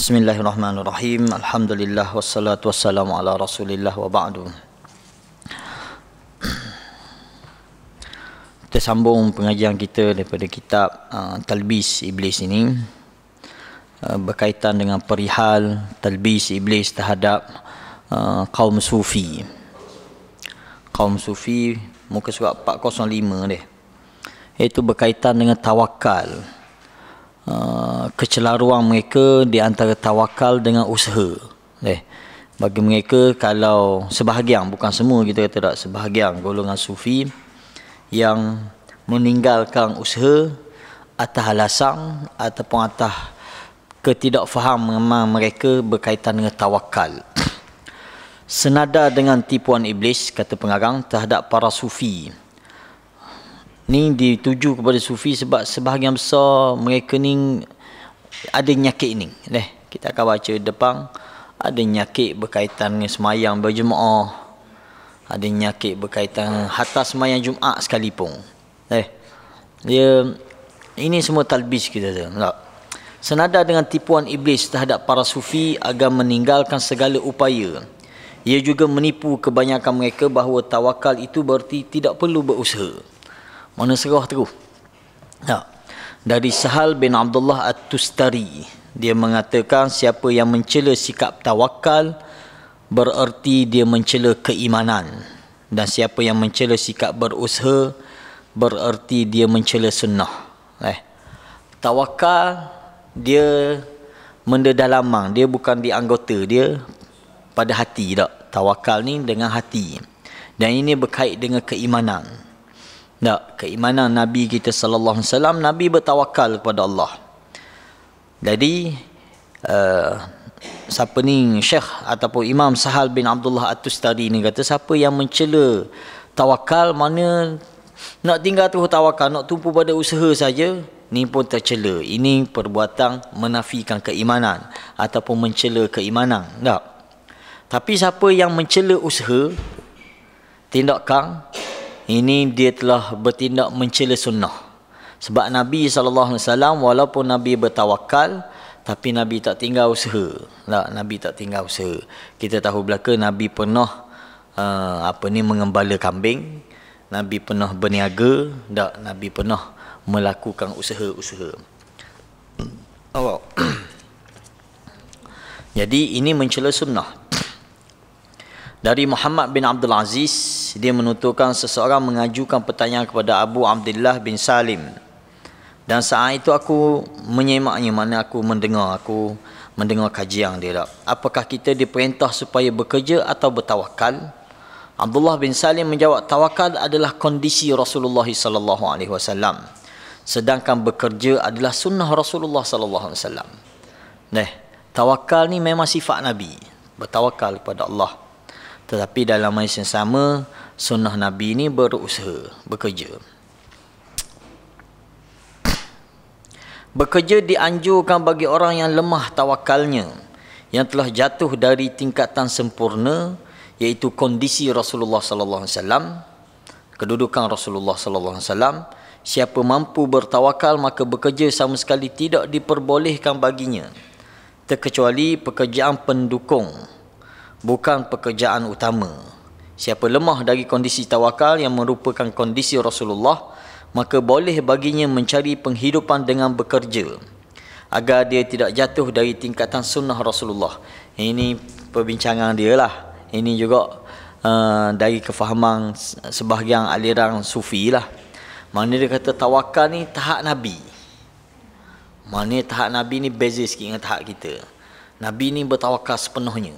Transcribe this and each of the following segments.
Bismillahirrahmanirrahim. Alhamdulillah wassalatu wassalamu ala Rasulillah wa ba'du. Kita sambung pengajian kita daripada kitab Talbis Iblis ini, berkaitan dengan perihal talbis iblis terhadap kaum sufi. Kaum sufi, muka surat 405 dia. Iaitu berkaitan dengan tawakal. Kecelaruan mereka di antara tawakal dengan usaha. Bagi mereka, kalau sebahagian, bukan semua, kita kata tak, sebahagian golongan sufi yang meninggalkan usaha atas alasan ataupun atas ketidakfahaman mereka berkaitan dengan tawakal. Senada dengan tipuan iblis, kata pengarang, terhadap para sufi. Ni dituju kepada sufi sebab sebahagian besar mereka ni ada nyakit ni. Kita akan baca depan, ada nyakit berkaitan dengan semayang berjemaah, ada nyakit berkaitan hatta semayang Jumaat sekalipun. Dia ini semua talbis kita tu. Senada dengan tipuan iblis terhadap para sufi agar meninggalkan segala upaya, ia juga menipu kebanyakan mereka bahawa tawakal itu berarti tidak perlu berusaha. Mana serah terus. Dari Sahal bin Abdullah At-Tustari, dia mengatakan siapa yang mencela sikap tawakal bererti dia mencela keimanan, dan siapa yang mencela sikap berusaha bererti dia mencela sunnah. Tawakal dia mendadalamang, dia bukan di anggota, dia pada hati tak. Tawakal ni dengan hati, dan ini berkait dengan keimanan. Keimanan Nabi kita sallallahu alaihi wasallam, Nabi bertawakal kepada Allah. Jadi siapa ni Syekh ataupun Imam Sahal bin Abdullah At-Tustari ni kata, siapa yang mencela tawakal, mana nak tinggal terus tawakal, nak tumpu pada usaha saja, ni pun tercela. Ini perbuatan menafikan keimanan ataupun mencela keimanan. Tapi siapa yang mencela usaha, tindakan, ini dia telah bertindak mencela sunnah. Sebab Nabi SAW, walaupun Nabi bertawakal, tapi Nabi tak tinggal usaha. Nabi tak tinggal usaha. Kita tahu belaka Nabi pernah mengembala kambing, Nabi pernah berniaga, Nabi pernah melakukan usaha-usaha. Jadi ini mencela sunnah. Dari Muhammad bin Abdul Aziz, dia menuturkan seseorang mengajukan pertanyaan kepada Abu Abdullah bin Salim, dan saat itu aku menyemaknya, mana aku mendengar kajian dia. Apakah kita diperintah supaya bekerja atau bertawakal? Abdullah bin Salim menjawab, tawakal adalah kondisi Rasulullah sallallahu alaihi wasallam, sedangkan bekerja adalah sunnah Rasulullah sallallahu alaihi wasallam. Tawakal ni memang sifat Nabi, bertawakal kepada Allah. Tetapi dalam masa yang sama, sunnah Nabi ini berusaha, bekerja. Bekerja dianjurkan bagi orang yang lemah tawakalnya, yang telah jatuh dari tingkatan sempurna, iaitu kondisi Rasulullah sallallahu alaihi wasallam, kedudukan Rasulullah sallallahu alaihi wasallam. Siapa mampu bertawakal, maka bekerja sama sekali tidak diperbolehkan baginya, terkecuali pekerjaan pendukung, bukan pekerjaan utama. Siapa lemah dari kondisi tawakal yang merupakan kondisi Rasulullah, maka boleh baginya mencari penghidupan dengan bekerja, agar dia tidak jatuh dari tingkatan sunnah Rasulullah. Ini perbincangan dia lah. Ini juga dari kefahaman sebahagian aliran sufi lah. Mana dia kata tawakal ni tahap Nabi. Mana tahap Nabi ni beza sikit dengan tahap kita. Nabi ni bertawakal sepenuhnya.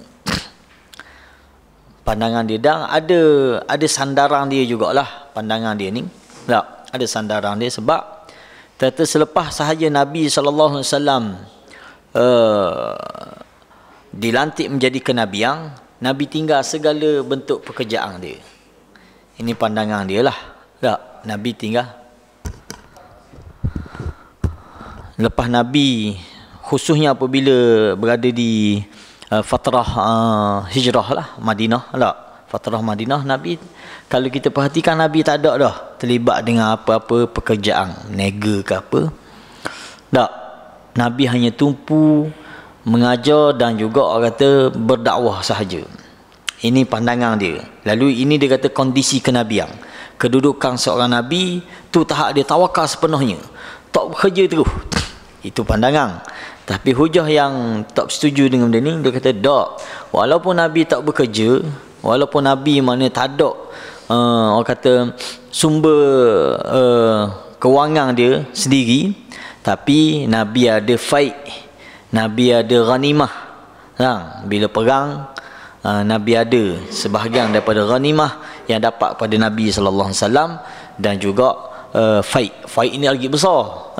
Pandangan dia, dan ada sandaran dia jugalah pandangan dia ni. Ada sandaran dia sebab selepas sahaja Nabi SAW dilantik menjadi kenabian, Nabi tinggal segala bentuk pekerjaan dia. Ini pandangan dia lah. Nabi tinggal. Lepas Nabi, khususnya apabila berada di fatrah hijrah lah, Madinah fatrah Madinah, Nabi, kalau kita perhatikan, Nabi tak ada dah terlibat dengan apa-apa pekerjaan, nega ke apa. Nabi hanya tumpu mengajar dan juga orang kata berdakwah sahaja. Ini pandangan dia. Lalu ini dia kata kondisi kenabian. Kedudukan seorang nabi tu tahap dia tawakal sepenuhnya, tak bekerja terus. Itu pandangan. Tapi hujah yang tak setuju dengan benda ni, dia kata tak. Walaupun nabi tak bekerja, walaupun nabi mana tak ada orang kata sumber kewangan dia sendiri, tapi nabi ada fight, nabi ada ghanimah. Bila perang, nabi ada sebahagian daripada ghanimah yang dapat pada Nabi sallallahu alaihi wasallam, dan juga fight ini lagi besar.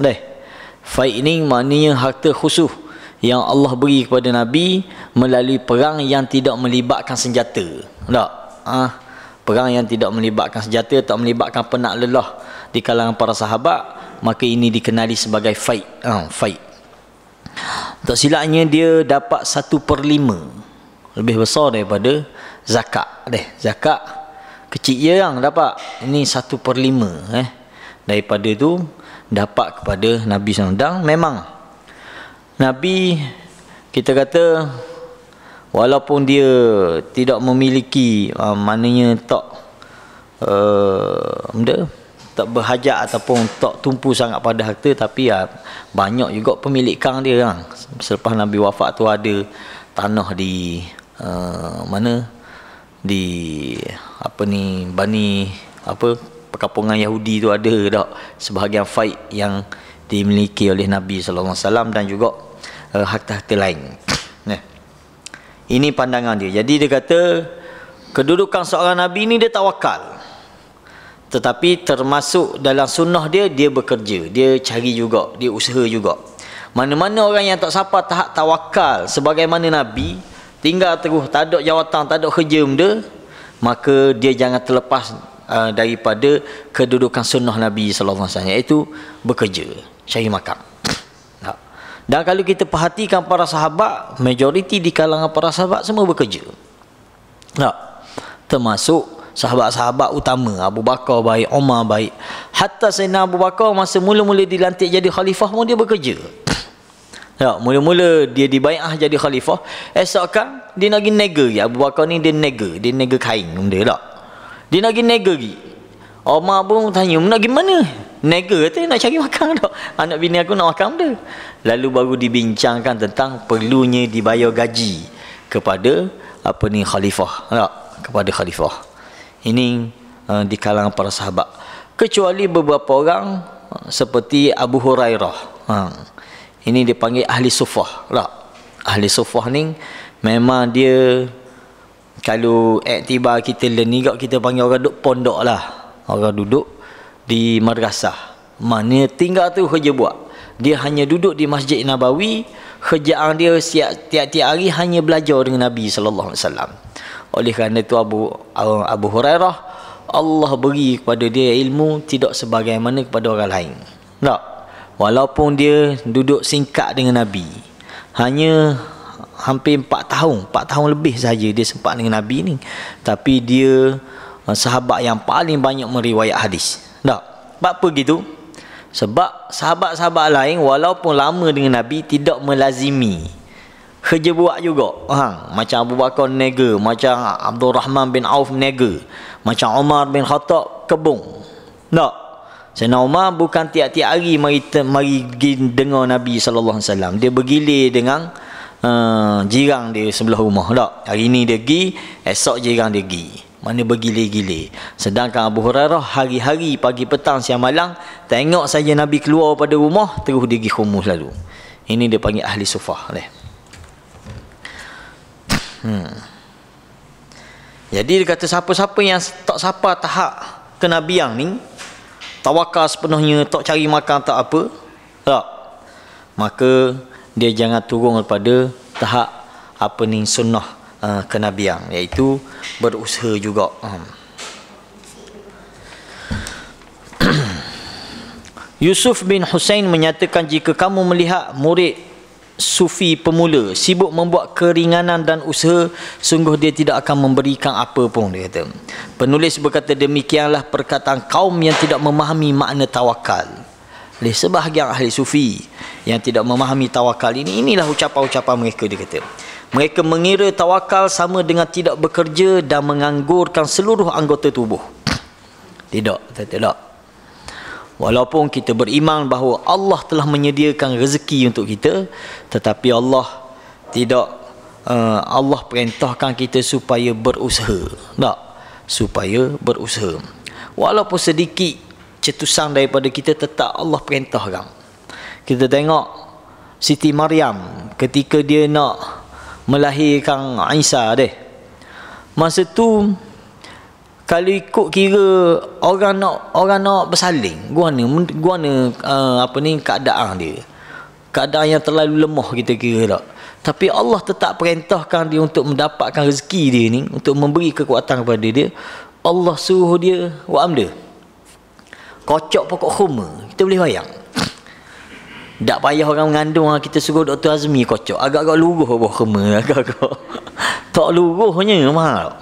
Fight ini maknanya harta khusus yang Allah beri kepada Nabi melalui perang yang tidak melibatkan senjata. Tak? Perang yang tidak melibatkan senjata, tak melibatkan penak lelah di kalangan para sahabat, maka ini dikenali sebagai fight. Fight. Tak silapnya dia dapat 1/5, lebih besar daripada zakat. Zakat kecil je yang dapat, ini 1/5 daripada tu dapat kepada Nabi SAW. Dan memang Nabi, kita kata walaupun dia tidak memiliki maknanya tak berhajat ataupun tak tumpu sangat pada harta, tapi banyak juga pemilikan dia kan. Selepas Nabi wafat tu ada tanah di di Bani perkampungan Yahudi tu ada tak sebahagian fight yang dimiliki oleh Nabi sallallahu alaihi wasallam, dan juga harta-harta lain. Ini pandangan dia. Jadi dia kata kedudukan seorang nabi ni dia tawakal, tetapi termasuk dalam sunnah dia bekerja, dia cari juga, dia usaha juga. Mana-mana orang yang tak sampai tahap tawakal sebagaimana nabi, tinggal terus, tak ada jawatan, tak ada kerja benda, maka dia jangan terlepas daripada kedudukan sunnah Nabi sallallahu alaihi wasallam, iaitu bekerja, cari makan. Dan kalau kita perhatikan para sahabat, majoriti di kalangan para sahabat semua bekerja. Termasuk sahabat-sahabat utama, Abu Bakar baik, Umar baik. Hatta Sayyidina Abu Bakar masa mula-mula dilantik jadi khalifah pun dia bekerja. Mula-mula dia dibai'ah jadi khalifah, esok kan dia nak pergi nega lagi. Abu Bakar ni dia nega kain benda tak. Dia nak pergi nega lagi. Omar pun tanya, nak pergi mana? Nega kata nak cari makan tak. Anak bini aku nak makan benda. Lalu baru dibincangkan tentang perlunya dibayar gaji kepada khalifah tak? Kepada khalifah. Ini di kalangan para sahabat. Kecuali beberapa orang seperti Abu Hurairah. Ini dipanggil ahli sufah tak? Ahli sufah ni memang dia, kalau iktibar kita ni kita panggil orang duduk pondok lah, orang duduk di madrasah, mana tinggal tu kerja buat. Dia hanya duduk di Masjid Nabawi, kerjaan dia tiap-tiap hari hanya belajar dengan Nabi sallallahu alaihi wasallam. Oleh kerana itu Abu Hurairah, Allah beri kepada dia ilmu tidak sebagaimana kepada orang lain. Tak? Walaupun dia duduk singkat dengan Nabi, hanya hampir 4 tahun lebih saja dia sempat dengan Nabi ni, tapi dia sahabat yang paling banyak meriwayat hadis. Tak? Apa gitu? Sebab sahabat-sahabat lain walaupun lama dengan Nabi tidak melazimi, kerja buat juga. Macam Abu Bakar nega, macam Abdul Rahman bin Auf nega, macam Umar bin Khattab kebun. Tak? Sayyidina Umar bukan tiap-tiap hari mari dengar Nabi sallallahu alaihi wasallam. Dia bergilir dengan jiran dia sebelah rumah. Tak? Hari ni dia pergi, esok jiran dia pergi. Mana bergilir-gilir. Sedangkan Abu Hurairah hari-hari, pagi petang siang malam, tengok saja Nabi keluar pada rumah, terus dia pergi khumus lalu. Ini dia panggil ahli sufah. Jadi dia kata siapa-siapa yang tak sampai tahap kenabian ni, tawakal sepenuhnya, tak cari makan, tak apa, tak, maka dia jangan turun daripada tahap sunnah kenabian, iaitu berusaha juga. Yusuf bin Husain menyatakan, jika kamu melihat murid sufi pemula sibuk membuat keringanan dan usaha, sungguh dia tidak akan memberikan apa pun, dia kata. Penulis berkata, demikianlah perkataan kaum yang tidak memahami makna tawakal. oleh sebahagian ahli sufi yang tidak memahami tawakal ini. Inilah ucapan-ucapan mereka. Dia kata mereka mengira tawakal sama dengan tidak bekerja dan menganggurkan seluruh anggota tubuh. Tidak. Walaupun kita beriman bahawa Allah telah menyediakan rezeki untuk kita, tetapi Allah perintahkan kita supaya berusaha. Supaya berusaha. Walaupun sedikit cetusan daripada kita, tetap Allah perintahkan. Kita tengok Siti Maryam ketika dia nak melahirkan Isa deh. Masa tu kalau ikut kira orang nak bersalin, guana keadaan dia. Keadaan yang terlalu lemah kita kira tak. Tapi Allah tetap perintahkan dia untuk mendapatkan rezeki dia ni, untuk memberi kekuatan kepada dia. Allah suruh dia buat benda. Kocok pokok khurma. Kita boleh bayang. Tak payah orang mengandung, kita suruh Dr. Azmi kocok. Agak-agak luruh buah khurma. Agak-agak. Tak luruhnya mahal.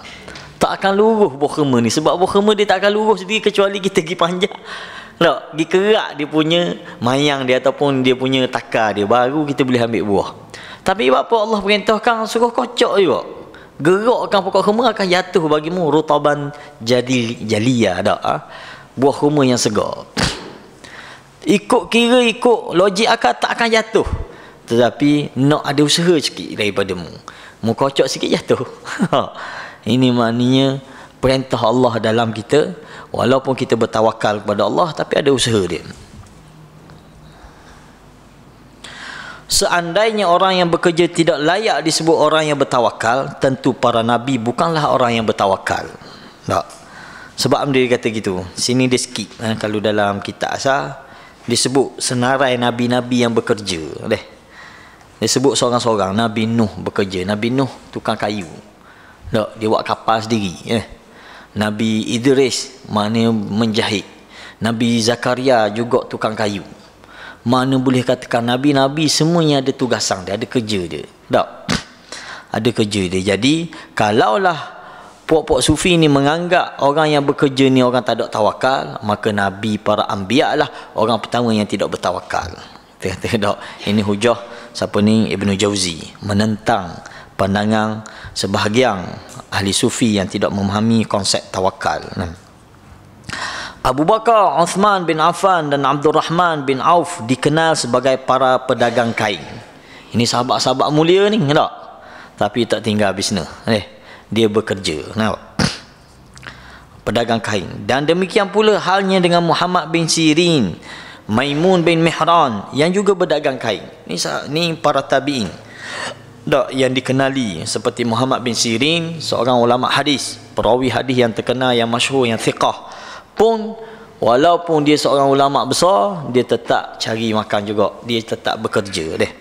Tak akan luruh buah khurma ni. Sebab buah khurma dia tak akan luruh sendiri kecuali kita pergi panjang. Tak, pergi kerak dia punya mayang dia ataupun dia punya takar dia. Baru kita boleh ambil buah. Tapi apa Allah perintahkan suruh kocok juga. Gerakkan pokok khurma akan jatuh bagimu rutaban jaliyah tak? Buah khurma yang segar. Ikut logik akal tak akan jatuh. Tetapi nak ada usaha sikit daripadamu. Mu kocok sikit jatuh. Ini maknanya perintah Allah dalam kita. Walaupun kita bertawakal kepada Allah, tapi ada usaha dia. Seandainya orang yang bekerja tidak layak disebut orang yang bertawakal, tentu para nabi bukanlah orang yang bertawakal. Tak. Sebab dia kata gitu. Sini dia skip. Kalau dalam kitab asal disebut senarai nabi-nabi yang bekerja. Dia sebut seorang-seorang. Nabi Nuh bekerja. Nabi Nuh tukang kayu. Tak, dia buat kapal sendiri. Nabi Idris mana menjahit. Nabi Zakaria juga tukang kayu. Mana boleh katakan nabi-nabi semuanya ada tugasan dia, ada kerja dia. Tak? Ada kerja dia. Jadi kalaulah puak-puak sufi ni menganggap orang yang bekerja ni orang tak ada tawakal, maka nabi para anbiya lah orang pertama yang tidak bertawakal. Tak? Ini hujah siapa ni? Ibnu Jauzi menentang pandangan sebahagian ahli sufi yang tidak memahami konsep tawakal. Abu Bakar, Uthman bin Affan dan Abdul Rahman bin Auf dikenal sebagai para pedagang kain. Ini sahabat-sahabat mulia ni, tak? Tapi tak tinggal bisnes. Dia bekerja. Pedagang kain. Dan demikian pula halnya dengan Muhammad bin Sirin, Maimun bin Mihran yang juga berdagang kain. Ni para tabi'in. Tak, yang dikenali seperti Muhammad bin Sirin, seorang ulama hadis, perawi hadis yang terkenal, yang masyhur, yang thiqah. Pun walaupun dia seorang ulama besar, dia tetap cari makan juga, dia tetap bekerja deh.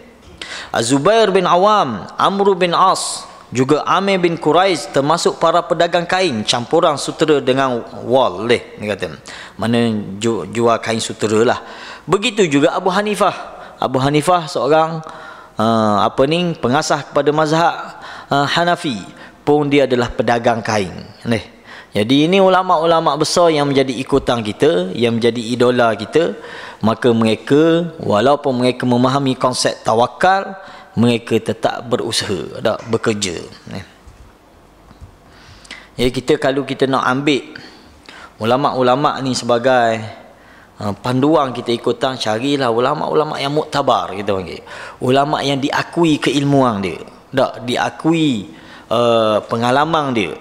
Az-Zubair bin Awam, Amr bin As, juga Amir bin Quraiz termasuk para pedagang kain campuran sutera dengan wal deh, dia kata. Mana jual kain sutera lah. Begitu juga Abu Hanifah. Abu Hanifah seorang pengasas kepada mazhab Hanafi, pun dia adalah pedagang kain deh. Jadi ini ulama-ulama besar yang menjadi ikutan kita, yang menjadi idola kita. Maka mereka, walaupun mereka memahami konsep tawakal, mereka tetap berusaha, tak bekerja. Jadi kalau kita nak ambil ulama-ulama ni sebagai panduan kita ikutan, carilah ulama-ulama yang muktabar, kita panggil. Ulama yang diakui keilmuan dia, tak diakui pengalaman dia,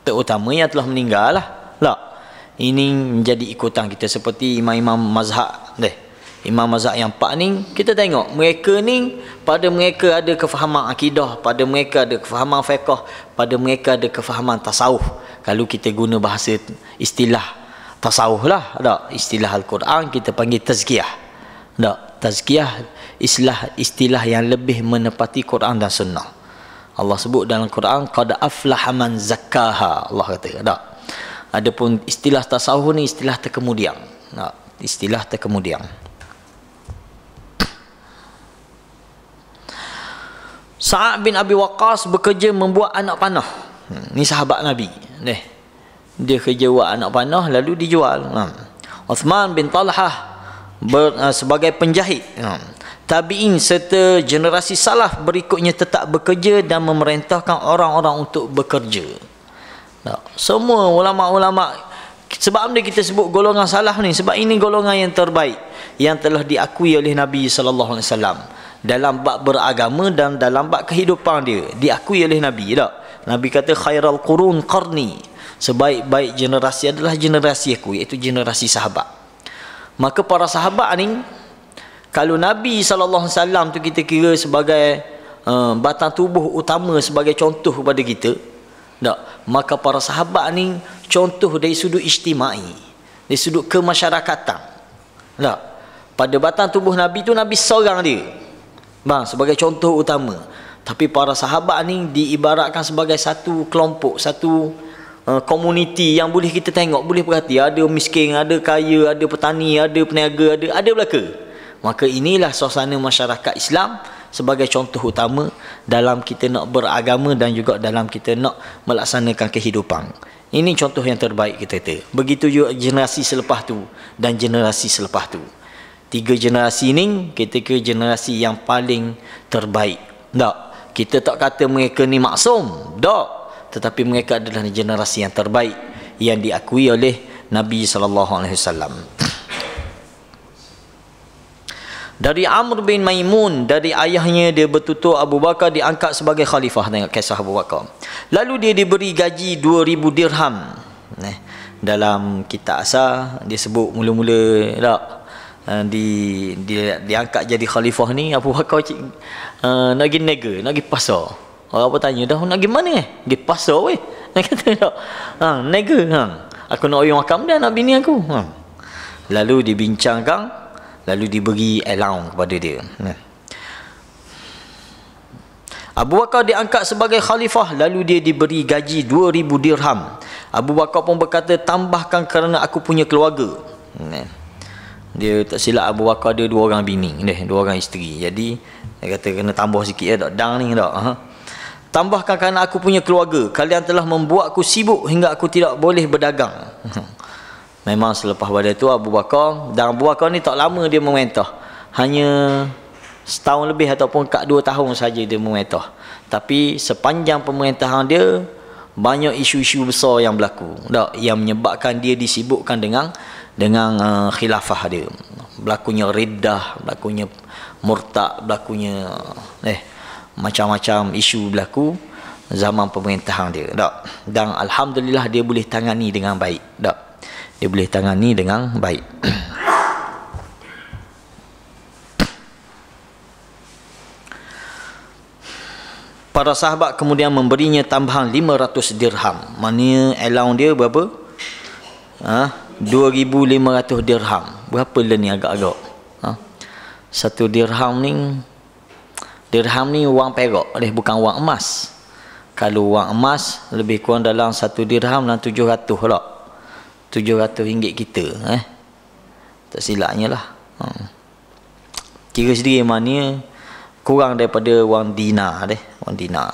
terutama yang telah meninggal lah. Tak. Ini menjadi ikutan kita seperti imam-imam mazhab deh. Imam mazhab yang 4 ni, kita tengok mereka ni, pada mereka ada kefahaman akidah, pada mereka ada kefahaman fiqh, pada mereka ada kefahaman tasawuf. Kalau kita guna bahasa istilah tasawuf lah, tak? Istilah Al-Quran kita panggil tazkiyah. Tak? Tazkiyah istilah yang lebih menepati Quran dan sunnah. Allah sebut dalam Quran, qad aflaha man zakkaha, Allah kata. Tak? Adapun istilah tasawuf ni istilah terkemudian. Tak? Istilah terkemudian. Sa'ad bin Abi Waqqas bekerja membuat anak panah. Ni sahabat Nabi. Dia kerja buat anak panah lalu dijual. Uthman bin Talhah sebagai penjahit. Tabi'in serta generasi salaf berikutnya tetap bekerja dan memerintahkan orang-orang untuk bekerja. Semua ulama-ulama, sebab apa kita sebut golongan salaf ni? Sebab ini golongan yang terbaik yang telah diakui oleh Nabi sallallahu alaihi wasallam dalam bab beragama dan dalam bab kehidupan dia, diakui oleh Nabi tak? Nabi kata khairal qurun qarni, sebaik-baik generasi adalah generasi aku, iaitu generasi sahabat. Maka para sahabat ni, kalau Nabi sallallahu alaihi wasallam tu kita kira sebagai batang tubuh utama, sebagai contoh kepada kita, tak? Maka para sahabat ni contoh dari sudut ijtimai, dari sudut kemasyarakatan. Tak? Pada batang tubuh Nabi tu, Nabi seorang dia, sebagai contoh utama. Tapi para sahabat ni diibaratkan sebagai satu kelompok, satu komuniti yang boleh kita tengok, boleh perhati. Ada miskin, ada kaya, ada petani, ada peniaga, ada belaka. Maka inilah suasana masyarakat Islam sebagai contoh utama dalam kita nak beragama dan juga dalam kita nak melaksanakan kehidupan. Ini contoh yang terbaik kita kata. Begitu juga generasi selepas tu dan generasi selepas tu. 3 generasi ni kita kira generasi yang paling terbaik. Tak? Kita tak kata mereka ni maksum. Tak. Tetapi mereka adalah generasi yang terbaik yang diakui oleh Nabi SAW. Dari Amr bin Maimun, dari ayahnya, dia bertutur Abu Bakar diangkat sebagai khalifah. Tengok kisah Abu Bakar. Lalu dia diberi gaji 2,000 dirham. Dalam kitab asal dia sebut mula-mula tak, diangkat jadi khalifah ni Abu Bakar nak pergi nega, nak pergi pasar. Orang apa tanya, dah nak pergi mana pergi pasar weh. Dia kata tak, nega, aku nak orang makan dah, nak bini aku. Lalu dibincangkan, lalu diberi allowance kepada dia. Abu Bakar diangkat sebagai khalifah, lalu dia diberi gaji 2,000 dirham. Abu Bakar pun berkata, tambahkan kerana aku punya keluarga. Dia tak silap Abu Bakar dia 2 orang bini, 2 orang isteri. Jadi dia kata kena tambah sikit ya, tak dang ni tak. Tambahkan kerana aku punya keluarga, kalian telah membuatku sibuk hingga aku tidak boleh berdagang. Memang selepas pada itu Abu Bakar, dan Abu Bakar ni tak lama dia memerintah, hanya setahun lebih ataupun 2 tahun saja dia memerintah. Tapi sepanjang pemerintahan dia banyak isu-isu besar yang berlaku, tak, yang menyebabkan dia disibukkan dengan khilafah dia. Berlakunya riddah, berlakunya murtad, berlakunya macam-macam isu berlaku zaman pemerintahan dia, tak? Dan alhamdulillah dia boleh tangani dengan baik, tak? Dia boleh tangani dengan baik. Para sahabat kemudian memberinya tambahan 500 dirham. Maknanya allowance dia berapa? 2,500 dirham. Berapa lah ni agak-agak? 1 dirham ni wang perak, bukan wang emas. Kalau wang emas lebih kurang dalam 1 dirham dalam 700 lah. 700 ringgit kita, tak silapnya lah. Kira sendiri maknanya kurang daripada wang dinar wang dinar.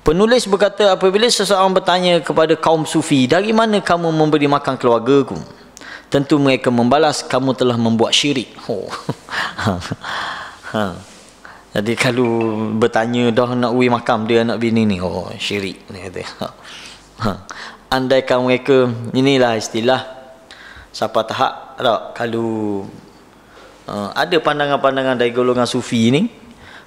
Penulis berkata, apabila seseorang bertanya kepada kaum sufi, dari mana kamu memberi makan keluargaku? Tentu mereka membalas, kamu telah membuat syirik. Jadi kalau bertanya dah nak uwi makam dia anak bini ni, syirik dia kata. Andaikan mereka, inilah istilah siapa tahap tak, kalau ada pandangan-pandangan dari golongan sufi ni,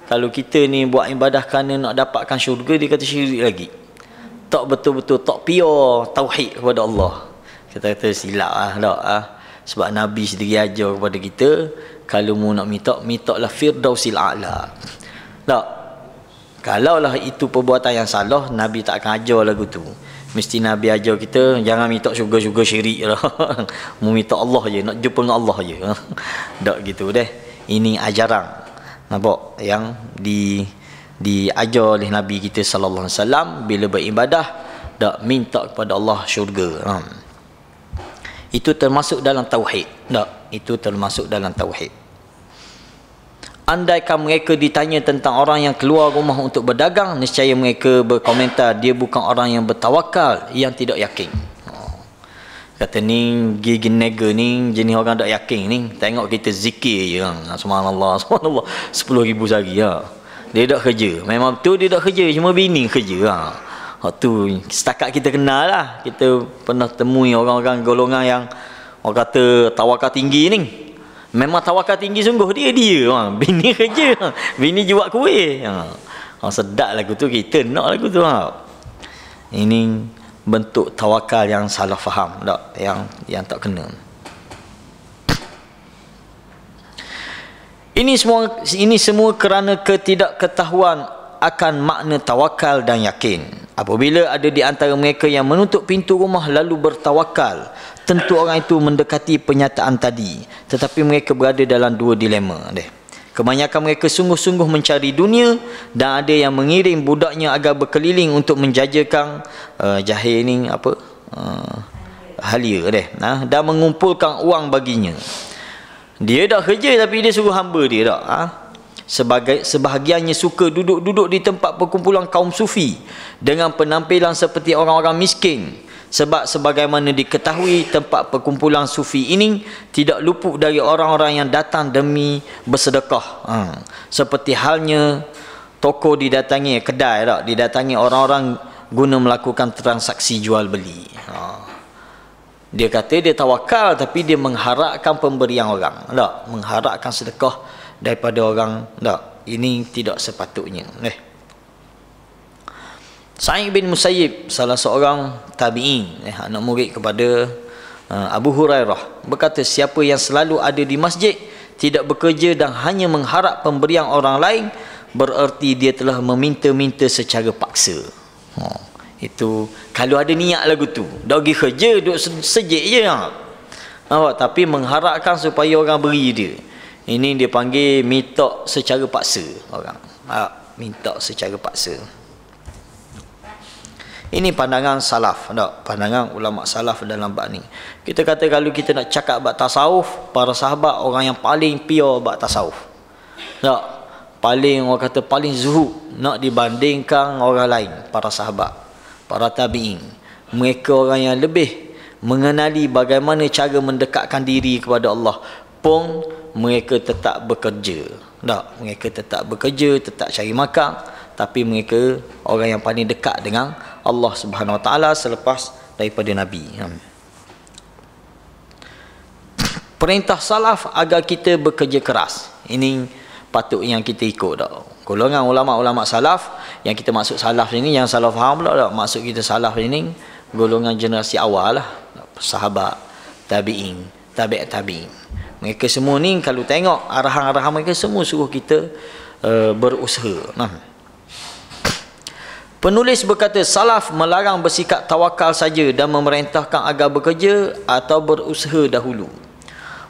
kalau kita ni buat ibadah kerana nak dapatkan syurga, dia kata syirik lagi. Tak betul-betul, tak pure tauhid kepada Allah. Kita kata silap tak. Sebab Nabi sendiri ajar kepada kita, kalau mu nak mintalah firdausil a'la. Tak? Kalaulah itu perbuatan yang salah, Nabi tak akan ajar lagu tu. Mesti Nabi ajar kita jangan minta syurga-syurga syirik lah. Mu minta Allah je, nak jumpa dengan Allah je. Tak gitu deh. Ini ajaran, nampak, yang diajar oleh Nabi kita sallallahu alaihi wasallam, bila beribadah tak minta kepada Allah syurga. Itu termasuk dalam tauhid. Tak, itu termasuk dalam tauhid. Andaikan mereka ditanya tentang orang yang keluar rumah untuk berdagang, nescaya mereka berkomentar, dia bukan orang yang bertawakal, yang tidak yakin. Kata ni gigi nega ni jenis orang tak yakin ni. Tengok kita zikir je kan. Subhanallah, subhanallah. 10,000 sehari ha. Dia tak kerja. Memang betul dia tak kerja, cuma bini kerja ha. Tu setakat kita kenal lah. Kita pernah temui orang-orang golongan yang orang kata tawakal tinggi ni. Memang tawakal tinggi sungguh dia ha. Bini kerja ha. Bini jual kuih ha. Sedap lagu tu, kita nak lagu tu ha. Ini bentuk tawakal yang salah faham tak, yang tak kena. Ini semua kerana ketidakketahuan akan makna tawakal dan yakin. Apabila ada di antara mereka yang menutup pintu rumah lalu bertawakal, tentu orang itu mendekati penyataan tadi, tetapi mereka berada dalam dua dilema. Kebanyakan mereka sungguh-sungguh mencari dunia, dan ada yang mengirim budaknya agar berkeliling untuk menjajakan jahil ni apa halia dan mengumpulkan uang baginya. Dia dah kerja tapi dia suruh hamba dia tak sebahagiannya suka duduk-duduk di tempat perkumpulan kaum sufi dengan penampilan seperti orang-orang miskin. Sebab sebagaimana diketahui, tempat perkumpulan sufi ini tidak luput dari orang-orang yang datang demi bersedekah. Seperti halnya toko didatangi, kedai tak, didatangi orang-orang guna melakukan transaksi jual beli. Dia kata dia tawakal tapi dia mengharapkan pemberian orang. Tak, mengharapkan sedekah daripada orang. Tak, ini tidak sepatutnya. Sa'id bin Musayyib, salah seorang tabi'in, anak murid kepada Abu Hurairah, berkata, siapa yang selalu ada di masjid, tidak bekerja dan hanya mengharap pemberian orang lain, bererti dia telah meminta-minta secara paksa. Itu kalau ada niat lagu tu, dah pergi kerja duduk sejik je tapi mengharapkan supaya orang beri dia. Ini dia panggil minta secara paksa orang. Minta secara paksa. Ini pandangan salaf, tak? Pandangan ulama salaf dalam bab ni. Kita kata kalau kita nak cakap bab tasawuf, para sahabat orang yang paling pure bab tasawuf. Tak? Paling orang kata paling zuhud nak dibandingkan orang lain, para sahabat, para tabi'in. Mereka orang yang lebih mengenali bagaimana cara mendekatkan diri kepada Allah, pun mereka tetap bekerja. Tak? Mereka tetap bekerja, tetap cari makan, tapi mereka orang yang paling dekat dengan Allah Subhanahu Wa Taala selepas daripada Nabi. Perintah salaf agar kita bekerja keras. Ini patut yang kita ikut tak? Golongan ulama-ulama salaf, yang kita maksud salaf ini, yang salah faham pula tak? Maksud kita salaf ini golongan generasi awal lah, sahabat, tabi'in, tabi'in. Mereka semua ni kalau tengok arahan-arahan mereka semua suruh kita berusaha. Penulis berkata, salaf melarang bersikap tawakal saja dan memerintahkan agar bekerja atau berusaha dahulu.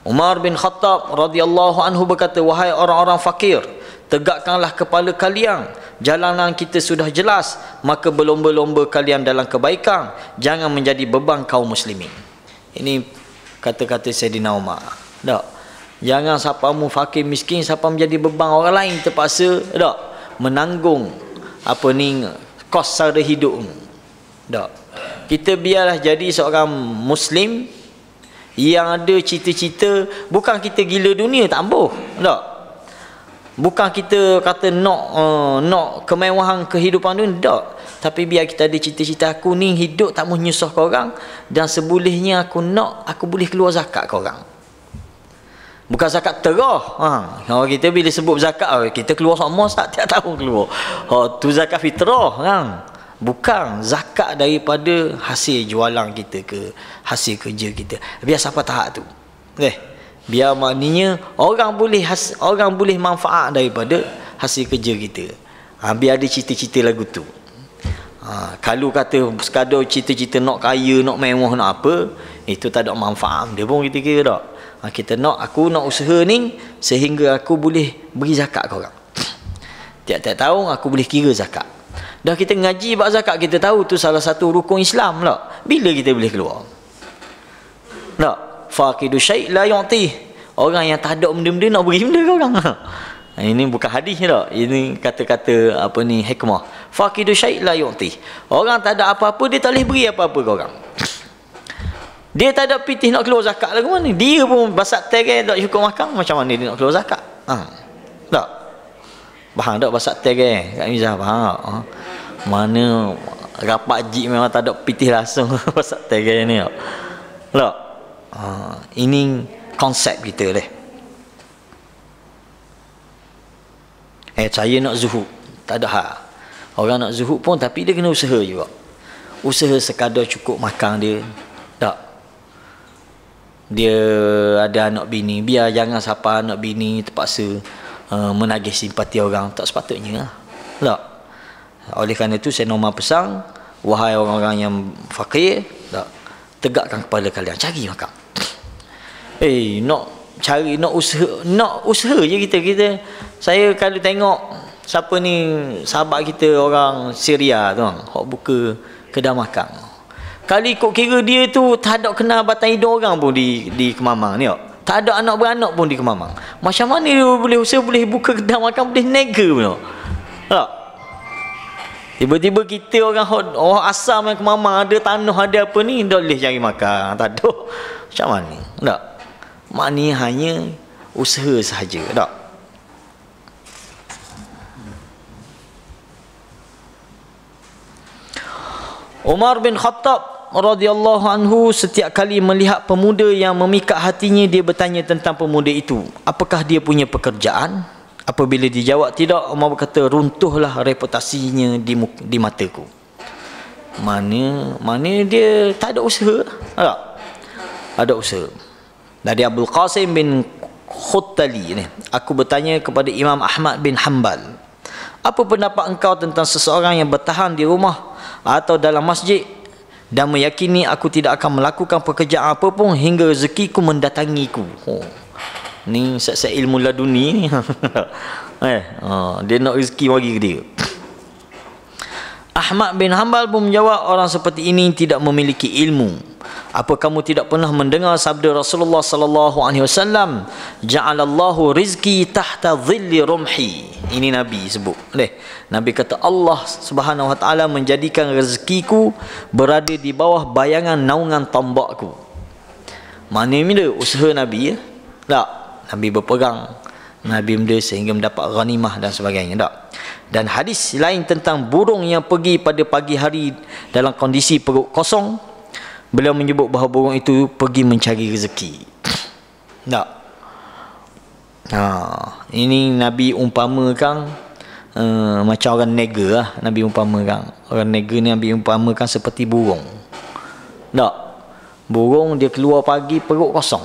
Umar bin Khattab radhiyallahu anhu berkata, wahai orang-orang fakir, tegakkanlah kepala kalian, jalanan kita sudah jelas, maka berlomba-lomba kalian dalam kebaikan, jangan menjadi beban kaum muslimin. Ini kata-kata Sayyidina Umar. Tak? Jangan siapamu fakir miskin, siapa menjadi beban orang lain terpaksa tak menanggung apa ni kos sara hidup. Tak. Kita biarlah jadi seorang muslim yang ada cita-cita, bukan kita gila dunia tak ambuh. Tak. Bukan kita kata nak kemewahan kehidupan dunia, tak. Tapi biar kita ada cita-cita, aku ni hidup tak mau nyusah kau orang, dan sebolehnya aku boleh keluar zakat kau orang. Bukan zakat terah. Kalau kita bila sebut zakat, kita keluar sama setiap tahun keluar. Tu zakat fitrah kan. Bukan zakat daripada hasil jualan kita ke hasil kerja kita. Biar siapa tahap tu. Biar maknanya orang boleh manfaat daripada hasil kerja kita. Biar ada cita-cita lagu tu. Kalau kata sekadar cita-cita nak kaya, nak mewah, nak apa, itu tak ada manfaat dia pun kita kira tak. Kita aku nak usaha ni sehingga aku boleh beri zakat kau orang. Tiap-tiap tahun aku boleh kira zakat. Dah kita ngaji bab zakat, kita tahu tu salah satu rukun Islam tak. Bila kita boleh keluar? Tak. Faqidu syai' la yu'ti. Orang yang tak ada benda-benda nak beri benda kau orang. Ini bukan hadis tak. Ini kata-kata apa ni hikmah. Faqidu syai' la yu'ti. Orang tak ada apa-apa, dia tak boleh beri apa-apa kau orang. Dia tak ada pitih nak keluar zakat lah ke mana? Dia pun basak terai tak cukup makan, macam mana dia nak keluar zakat? Tak? Faham tak basak terai? Kak Miza faham tak? Mana rapat jik memang tak ada pitih langsung basak terai ni tak? Tak? Ini konsep kita deh. Saya nak zuhud, tak ada hal. Orang nak zuhud pun tapi dia kena usaha juga. Usaha sekadar cukup makan dia. Tak? Dia ada anak bini, biar jangan siapa anak bini terpaksa menagih simpati orang, tak sepatutnya lah. Tak? Oleh kerana itu saya normal pesan, wahai orang-orang yang fakir, tak, tegakkan kepala kalian, cari makan. Nak usaha je kita. Saya kalau tengok siapa ni sahabat kita orang Syria tu, hok buka kedai makan. Kali ikut kira dia tu tak ada kena batang hidung orang pun di Kemamang ni. Tak ada anak beranak pun di Kemamang. Macam mana dia boleh usaha boleh buka kedai makan, boleh nega pun. Tak? Tiba-tiba kita orang asal main Kemamang, ada tanah ada apa ni, dah boleh cari makan. Tak ada. Macam mana? Tak? Maknanya hanya usaha sahaja. Tak? Umar bin Khattab radhiyallahu anhu setiap kali melihat pemuda yang memikat hatinya, dia bertanya tentang pemuda itu, apakah dia punya pekerjaan? Apabila dijawab tidak, Umar berkata, runtuhlah reputasinya di mataku. Mana dia tak ada usaha. Tak? Ada usaha. Dari Abdul Qasim bin Khuttali ni, aku bertanya kepada Imam Ahmad bin Hanbal, apa pendapat engkau tentang seseorang yang bertahan di rumah atau dalam masjid dan meyakini aku tidak akan melakukan pekerjaan apa pun hingga rezekiku mendatangiku? Ni sat-sat ilmu laduni ni. Dia nak rezeki bagi ke dia. Ahmad bin Hanbal pun menjawab, orang seperti ini tidak memiliki ilmu. Apa kamu tidak pernah mendengar sabda Rasulullah sallallahu alaihi wasallam, ja'alallahu rizqi tahta dhilli rumhi? Ini Nabi sebut. Nabi kata Allah Subhanahu wa taala menjadikan rezekiku berada di bawah bayangan naungan tombakku. Mana ni usaha Nabi ya? Tak. Nabi berperang, Nabi benda sehingga mendapat ghanimah dan sebagainya. Tak. Dan hadis lain tentang burung yang pergi pada pagi hari dalam kondisi perut kosong, beliau menyebut bahawa burung itu pergi mencari rezeki. Tak. Ini Nabi umpamakan macam orang nega lah. Nabi umpamakan orang nega ni, Nabi umpamakan seperti burung. Tak. Burung dia keluar pagi perut kosong,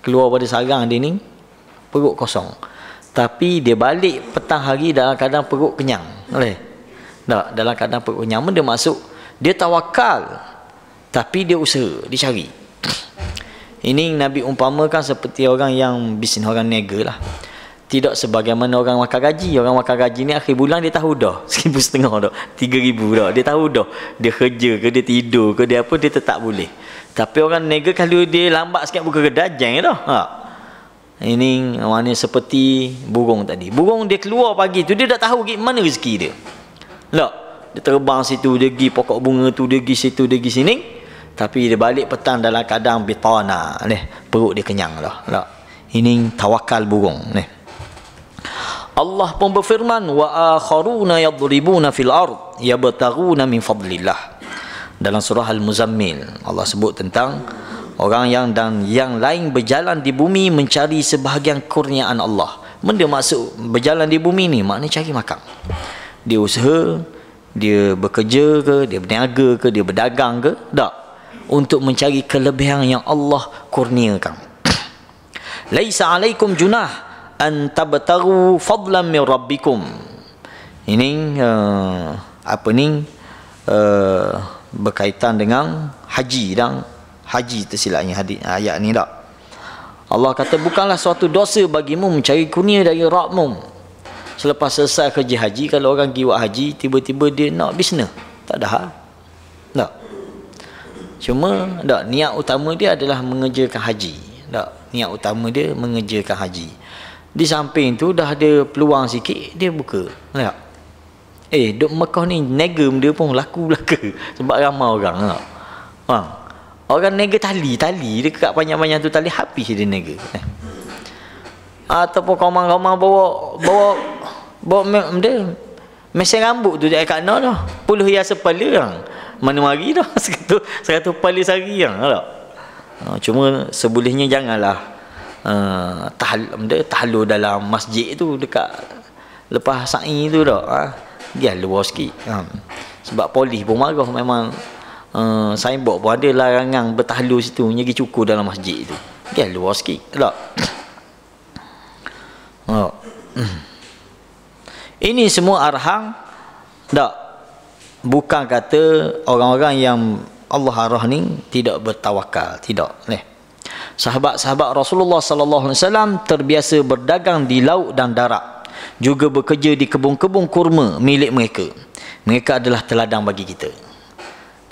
keluar pada sarang dia ni perut kosong, tapi dia balik petang hari dalam keadaan perut kenyang. Tak, dalam keadaan perut kenyang dia masuk, dia tawakal tapi dia usaha, dia cari. Ini Nabi umpamakan seperti orang yang bisnes, orang niaga lah. Tidak sebagaimana orang makan gaji. Orang makan gaji ni akhir bulan dia tahu dah 1,500 dah, 3,000 dah, dia tahu dah. Dia kerja ke, dia tidur ke, dia apa, dia tetap boleh. Tapi orang niaga kalau dia lambat sikit buka kedai, jang dah. Ini mana seperti burung tadi. Burung dia keluar pagi tu, dia dah tahu mana rezeki dia. Tak. Dia terbang situ, dia pergi pokok bunga tu, dia pergi situ, dia pergi sini. Tapi dia balik petang dalam keadaan bitana, perut dia kenyang dah. Tak. Ini tawakal burung ni. Allah pun berfirman, wa akharuna yadribuna fil ard yabtaghuna min fadlillah. Dalam surah Al-Muzammil Allah sebut tentang orang yang lain berjalan di bumi mencari sebahagian kurniaan Allah. Benda maksud berjalan di bumi ni maknanya cari makan. Dia usaha, dia bekerja ke, dia berniaga ke, dia berdagang ke, tak, untuk mencari kelebihan yang Allah kurniakan. Laisa alaikum junah an tabtagu fadlan min rabbikum. Ini berkaitan dengan haji dan haji tersilapnya ayat ni tak. Allah kata bukanlah suatu dosa bagimu mencari kurnia dari Rabbmu. Selepas selesai kerja haji, kalau orang pergi buat haji tiba-tiba dia nak bisnes, tak ada hal. Tak. Cuma tak, niat utama dia adalah mengerjakan haji. Tak, niat utama dia mengerjakan haji. Di samping tu dah ada peluang sikit, dia buka. Tak. Duk Mekah ni nega benda pun laku belaka sebab ramai orang. Tak. Orang nega tali dekat panjang-panjang tu tali habis dia nega. Ataupun kawan-kawan bawa mesin rambut tu dekat kana dah. Puluh hias kepala orang. Mana mari dah 100 kepala sehari yang tak. Cuma sebolehnya janganlah tahlul dalam masjid tu dekat lepas sa'i tu dah. Dia luar sikit. Sebab polis pun marah memang. Signboard pun ada larangan bertahlul situ, nyegi cukur dalam masjid tu. Dia luar sikit tak. Ini semua arhang tak. Bukan kata orang-orang yang Allah arah ni tidak bertawakal, tidak. Sahabat-sahabat Rasulullah sallallahu alaihi wasallam terbiasa berdagang di laut dan darat, juga bekerja di kebun-kebun kurma milik mereka. Mereka adalah teladan bagi kita.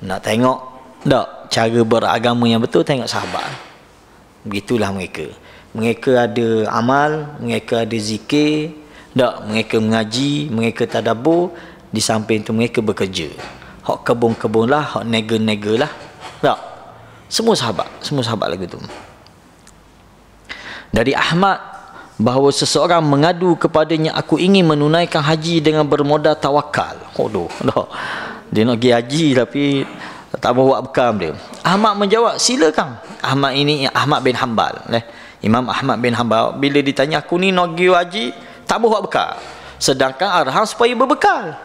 Nak tengok tak cara beragama yang betul, tengok sahabat. Begitulah mereka. Mereka ada amal, mereka ada zikir, tak, mereka mengaji, mereka tadabbur, di samping itu mereka bekerja. Hak kebun-kebun lah, hak nega-nega lah. Tak. Semua sahabat lagu tu. Dari Ahmad bahawa seseorang mengadu kepadanya, aku ingin menunaikan haji dengan bermodal tawakal. Tak. Dia nak pergi haji tapi tak bawa bekam dia. Ahmad menjawab, silakan. Ahmad ini Ahmad bin Hanbal. Imam Ahmad bin Hanbal bila ditanya, aku ni nak pergi haji tak bawa bekal. Sedangkan arham supaya berbekal.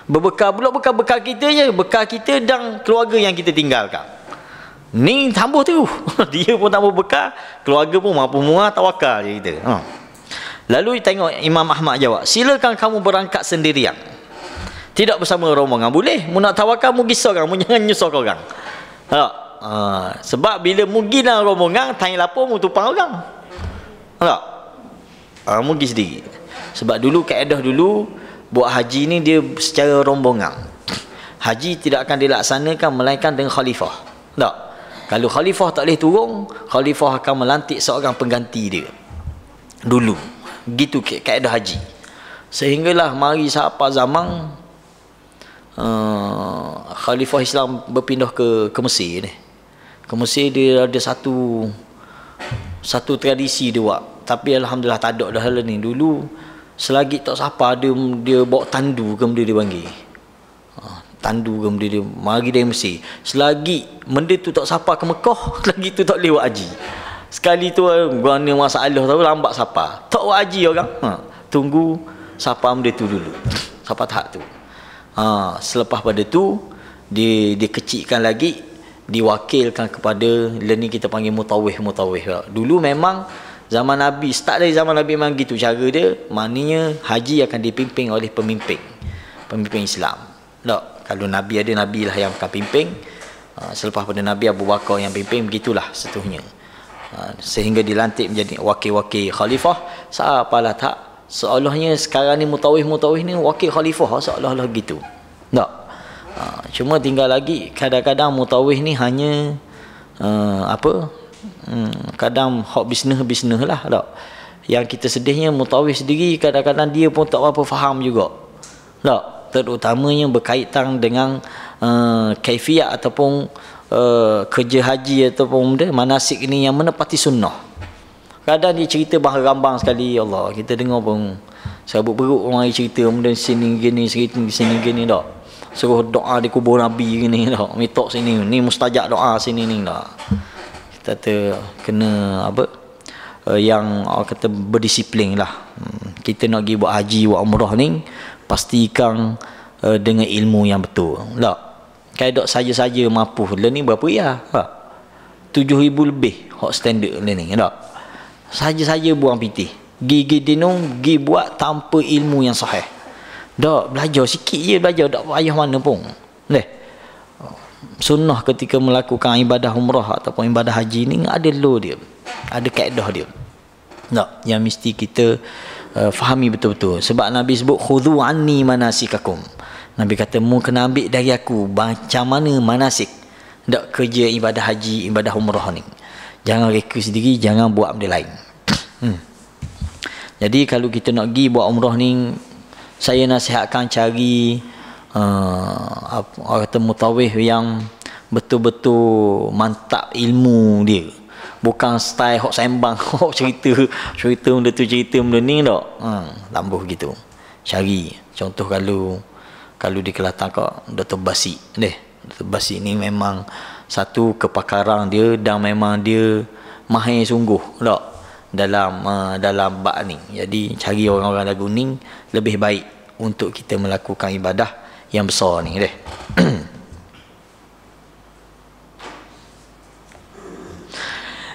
Berbekal pula bukan bekal kita je, bekal kita dan keluarga yang kita tinggalkan. Ni tambah tu. Dia pun tambah bekal, keluarga pun mampu murah, tawakal je kita. Lalu tengok Imam Ahmad jawab, silakan kamu berangkat sendirian. Tidak bersama rombongan boleh. Mu nak tawakal mu pergi seorang, mu jangan nyusah orang. Sebab bila mu pergi dalam rombongan, tanya lapor mu tupang orang. Mu pergi sendiri. Sebab dulu kaedah dulu buat haji ni dia secara rombongan. Haji tidak akan dilaksanakan melainkan dengan khalifah. Tak. Kalau khalifah tak boleh turun, khalifah akan melantik seorang pengganti dia. Dulu. Gitu kaedah haji. Sehinggalah mari sampai zaman khalifah Islam berpindah ke Mesir ni. Ke Mesir dia ada satu tradisi dia buat. Tapi alhamdulillah tak ada dah hal ni. Dulu selagi tak siapa dia bawa tandu ke benda dia panggil. Tandu ke benda dia mari dari Mesir. Selagi benda tu tak siapa ke Mekah, lagi tu tak lewat haji. Sekali tu guna masalah tahu lambat siapa. Tak buat haji orang. Tunggu siapa benda tu dulu. Siapa tahap tu. Selepas pada tu dia kecilkan lagi, diwakilkan kepada ni kita panggil mutawih. Dulu memang zaman Nabi, start dari zaman Nabi memang gitu cara dia. Maknanya haji akan dipimpin oleh pemimpin Islam. Tak, kalau Nabi ada, Nabi lah yang akan pimpin. Selepas pada Nabi, Abu Bakar yang pimpin, begitulah seterusnya. Sehingga dilantik menjadi wakil-wakil khalifah. Apalah tak, seolahnya sekarang ni mutawih ni wakil khalifah seolah-olah gitu. Tak. Cuma tinggal lagi kadang-kadang mutawih ni hanya kadang hak bisnes lah tak. Yang kita sedihnya mutawih sendiri kadang-kadang dia pun tak apa faham juga. Tak. Terutamanya berkaitan dengan kaifiat ataupun kerja haji ataupun manasik ni yang menepati sunnah. Kadang dia cerita bahang rambang sekali, Allah kita dengar pun serabut perut orang cerita benda sini gini sini gini tak. Suruh doa di kubur Nabi gini tak. Mitok sini ni mustajab doa sini ni tak. Kita kena yang kata berdisiplin lah. Kita nak pergi buat haji buat umrah ni pastikan dengan ilmu yang betul tak. Kaedah saja-saja mampu le ni berapa ya? 7,000 lebih hak standard le ni tak. Saja-saja buang pitih. Gigi dinung gi buat tanpa ilmu yang sahih. Tak, belajar sikit je, belajar tak payah mana pun. Sunnah ketika melakukan ibadah umrah ataupun ibadah haji ni ada law dia. Ada kaedah dia. Tak, yang mesti kita fahami betul-betul. Sebab Nabi sebut khudhu anni manasikakum. Nabi kata mu kena ambil dari aku macam mana manasik. Tak kerja ibadah haji, ibadah umrah ni. Jangan reka sendiri, jangan buat benda lain. Jadi kalau kita nak pergi buat umrah ni, saya nasihatkan cari orang kata mutawih yang betul-betul mantap ilmu dia. Bukan style hok sembang, hok cerita benda tu, cerita benda ni tak. Lambuh gitu. Cari. Contoh kalau di Kelantan kau Dr. Basik deh. Dr. Basik ni memang satu kepakaran dia dan memang dia mahir sungguh tak dalam bab ni. Jadi cari orang-orang lagu ni lebih baik untuk kita melakukan ibadah yang besar ni deh.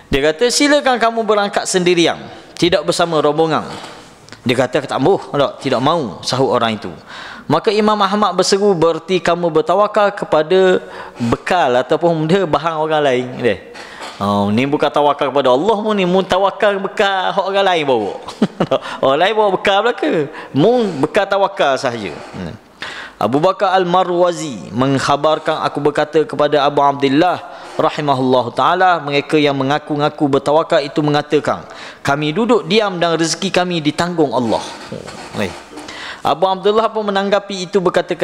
Dia kata silakan kamu berangkat sendirian, tidak bersama rombongan. Dia kata tak mahu, tidak mahu, sahut orang itu. Maka Imam Ahmad berseru, berarti kamu bertawakal kepada bekal ataupun bahan orang lain deh. Ni bukan tawakal kepada Allah pun ni, mu tawakal bekal orang lain bawa. Orang lain bawa bekal belaka. Mu bekal tawakal sahaja. Abu Bakar Al-Marwazi mengkhabarkan, aku berkata kepada Abu Abdullah rahimahullah ta'ala, mereka yang mengaku-ngaku bertawakal itu mengatakan, kami duduk diam dan rezeki kami ditanggung Allah. Abu Abdullah pun menanggapi itu, berkata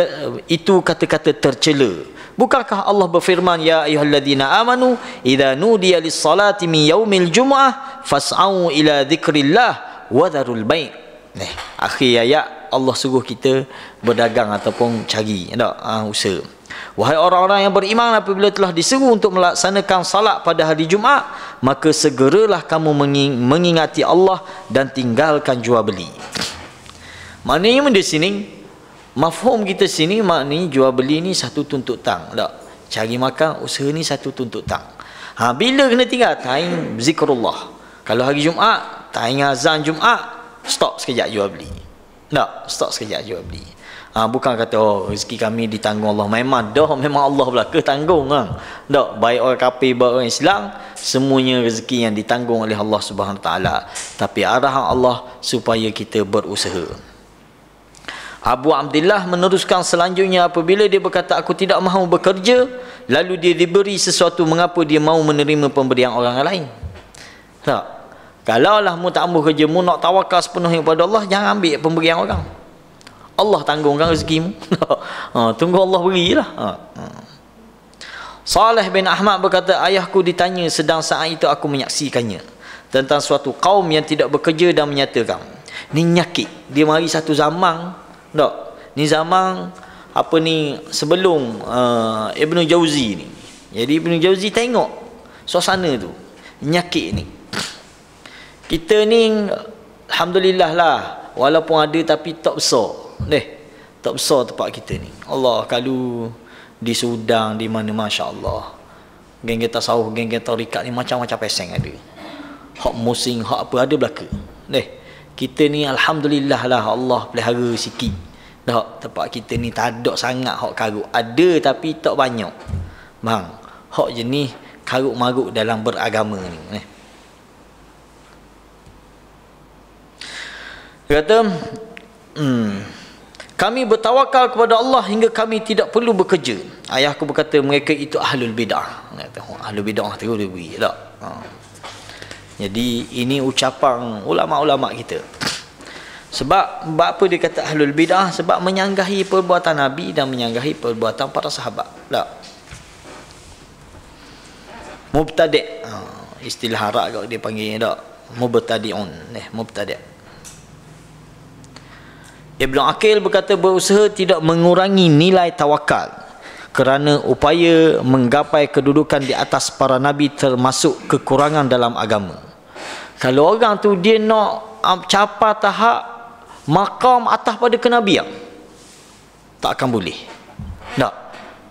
itu kata-kata tercela. Bukankah Allah berfirman, ya ayyuhalladzina amanu idza nudiya lis-salati min yaumil jumu'ah fas'au ila dzikrillah wa dzarul bai'. Akhir ayat Allah suruh kita berdagang ataupun cari usaha. Wahai orang-orang yang beriman, apabila telah diseru untuk melaksanakan salat pada hari Jumaat, maka segeralah kamu mengingati Allah dan tinggalkan jual beli. Maknanya di sini mafhum kita sini, maknanya jual beli ni satu tuntutan tak? Cari makan, usaha ni satu tuntutan. Bila kena tinggal time zikrullah. Kalau hari Jumaat, time azan Jumaat, stop sekejap jual beli. Tak, stop sekejap jual beli. Bukan kata rezeki kami ditanggung Allah. Memang Allah belaka tanggung tak, baik orang kafir baik orang Islam, semuanya rezeki yang ditanggung oleh Allah Subhanahu Wa Taala. Tapi arahan Allah supaya kita berusaha. Abu Abdullah meneruskan selanjutnya, apabila dia berkata aku tidak mahu bekerja, lalu dia diberi sesuatu, mengapa dia mahu menerima pemberian orang lain? Tak. Kalaulah mu tak ambil kerja, mu nak tawakal sepenuhnya kepada Allah, jangan ambil pemberian orang. Allah tanggungkan rezekimu. Tunggu Allah berilah. Saleh bin Ahmad berkata, ayahku ditanya sedang saat itu aku menyaksikannya tentang suatu kaum yang tidak bekerja dan menyatakan, ni nyakit. Dia mari satu zaman tak? Ni zaman apa ni, sebelum Ibn Jauzi ni. Jadi Ibn Jauzi tengok suasana tu nyakit ni. Kita ni alhamdulillah lah, walaupun ada tapi tak besar. Tak besar tempat kita ni. Allah, kalau di Sudan, di mana, masya-Allah. Geng kita sawah, geng kita tarikat ni macam-macam peseng ada. Hak musim, hak apa ada belaka. Kita ni alhamdulillah lah, Allah pelihara sikit. Tempat kita ni tak ada sangat hak karut. Ada tapi tak banyak. Bang, hak jenis karut-marut dalam beragama ni. Kata, kami bertawakal kepada Allah hingga kami tidak perlu bekerja. Ayahku berkata, mereka itu ahlul bid'ah. Ahlul bid'ah terus dia beri tak? Jadi ini ucapan ulama-ulama kita. Sebab apa dia kata ahlul bid'ah? Sebab menyanggahi perbuatan Nabi dan menyanggahi perbuatan para sahabat. Tak? Mubtadi'. Istilah Arab kalau dia panggil tak? Mubtadi'un. Mubtadi'. Ibn Aqil berkata, berusaha tidak mengurangi nilai tawakal kerana upaya menggapai kedudukan di atas para nabi termasuk kekurangan dalam agama. Kalau orang tu dia nak capai tahap maqam atas pada kenabian, tak akan boleh.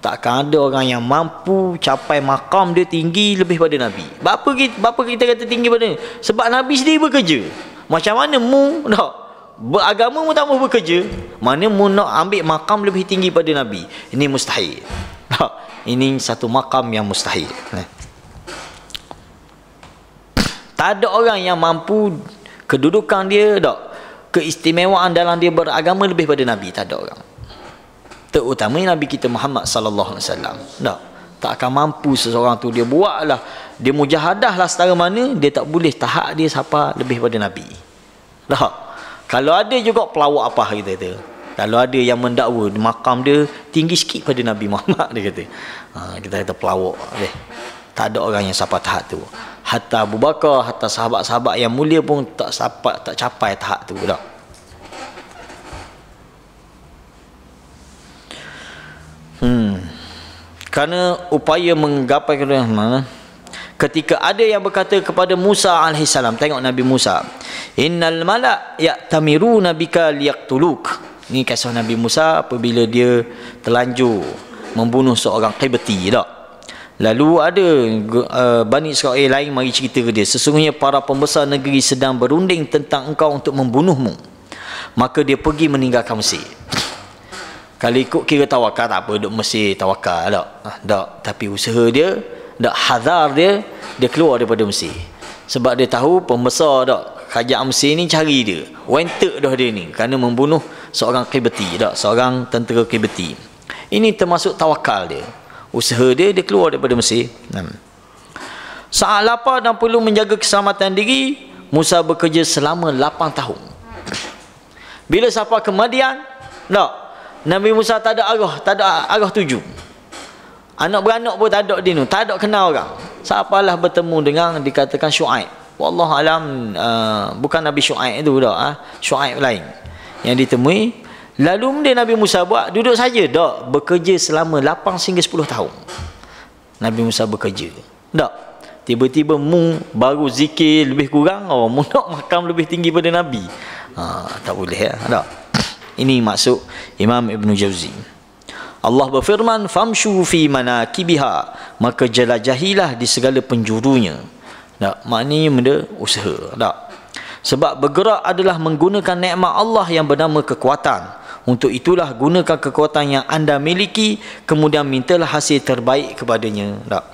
Tak akan ada orang yang mampu capai maqam dia tinggi lebih pada nabi. Bapa kita kata tinggi pada ni? Sebab nabi sendiri bekerja. Macam mana mu beragama mu tak mahu bekerja, mana mu nak ambil makam lebih tinggi pada Nabi? Ini mustahil. Ini satu makam yang mustahil. Tak ada orang yang mampu kedudukan dia, keistimewaan dalam dia beragama lebih pada Nabi. Tak ada orang. Terutamanya Nabi kita Muhammad sallallahu alaihi wasallam. Tak akan mampu seseorang tu, dia buatlah, dia mujahadah lah setara mana, dia tak boleh tahap dia siapa lebih pada Nabi. Kalau ada juga pelawak apa kita tu. Kalau ada yang mendakwa makam dia tinggi sikit pada Nabi Muhammad, dia kata. Kita kata pelawak. Tak ada orang yang sampai tahap tu. Hatta Abu Bakar, hatta sahabat-sahabat yang mulia pun tak capai tahap tu dah. Kerana upaya menggapai mana? Ketika ada yang berkata kepada Musa alaihissalam, tengok Nabi Musa, innal malak ya'tamiruna bika liyaqtuluk. Ini kisah Nabi Musa apabila dia terlanjur membunuh seorang Qibti tak. Lalu ada Bani Israel lain mari cerita ke dia, sesungguhnya para pembesar negeri sedang berunding tentang engkau untuk membunuhmu. Maka dia pergi meninggalkan Mesir. Kalau ikut kira tawakal tak apa, duduk Mesir tawakal tak. Tak, tapi usaha dia, tak hazar dia keluar daripada Mesir. Sebab dia tahu pembesar tak kerajaan Mesir ni cari dia. Wentek dah dia ni kerana membunuh seorang Qibti tak, seorang tentera Qibti. Ini termasuk tawakal dia. Usaha dia keluar daripada Mesir. Saat lapar dan perlu menjaga keselamatan diri, Musa bekerja selama 8 tahun. Bila sampai ke Madian, tak, Nabi Musa tak ada arah tuju. Anak beranak pun tak ada dia tu, tak ada kenal orang. Sapalah bertemu dengan dikatakan Syuaib. Wallahu alam, bukan Nabi Syuaib tu dah, Syuaib lain yang ditemui. Lalu dia Nabi Musa buat duduk saja tak, bekerja selama 8 hingga 10 tahun. Nabi Musa bekerja. Tak. Tiba-tiba baru zikir lebih kurang, nak makam lebih tinggi pada Nabi. Tak boleh ya. Tak. Ini maksud Imam Ibn Jauzi. Allah berfirman, famshu fi manakibiha, maka jelajahilah di segala penjurunya. Tak, maknanya benda usaha. Tak. Sebab bergerak adalah menggunakan nikmat Allah yang bernama kekuatan. Untuk itulah gunakan kekuatan yang anda miliki, kemudian mintalah hasil terbaik kepadanya. Tak.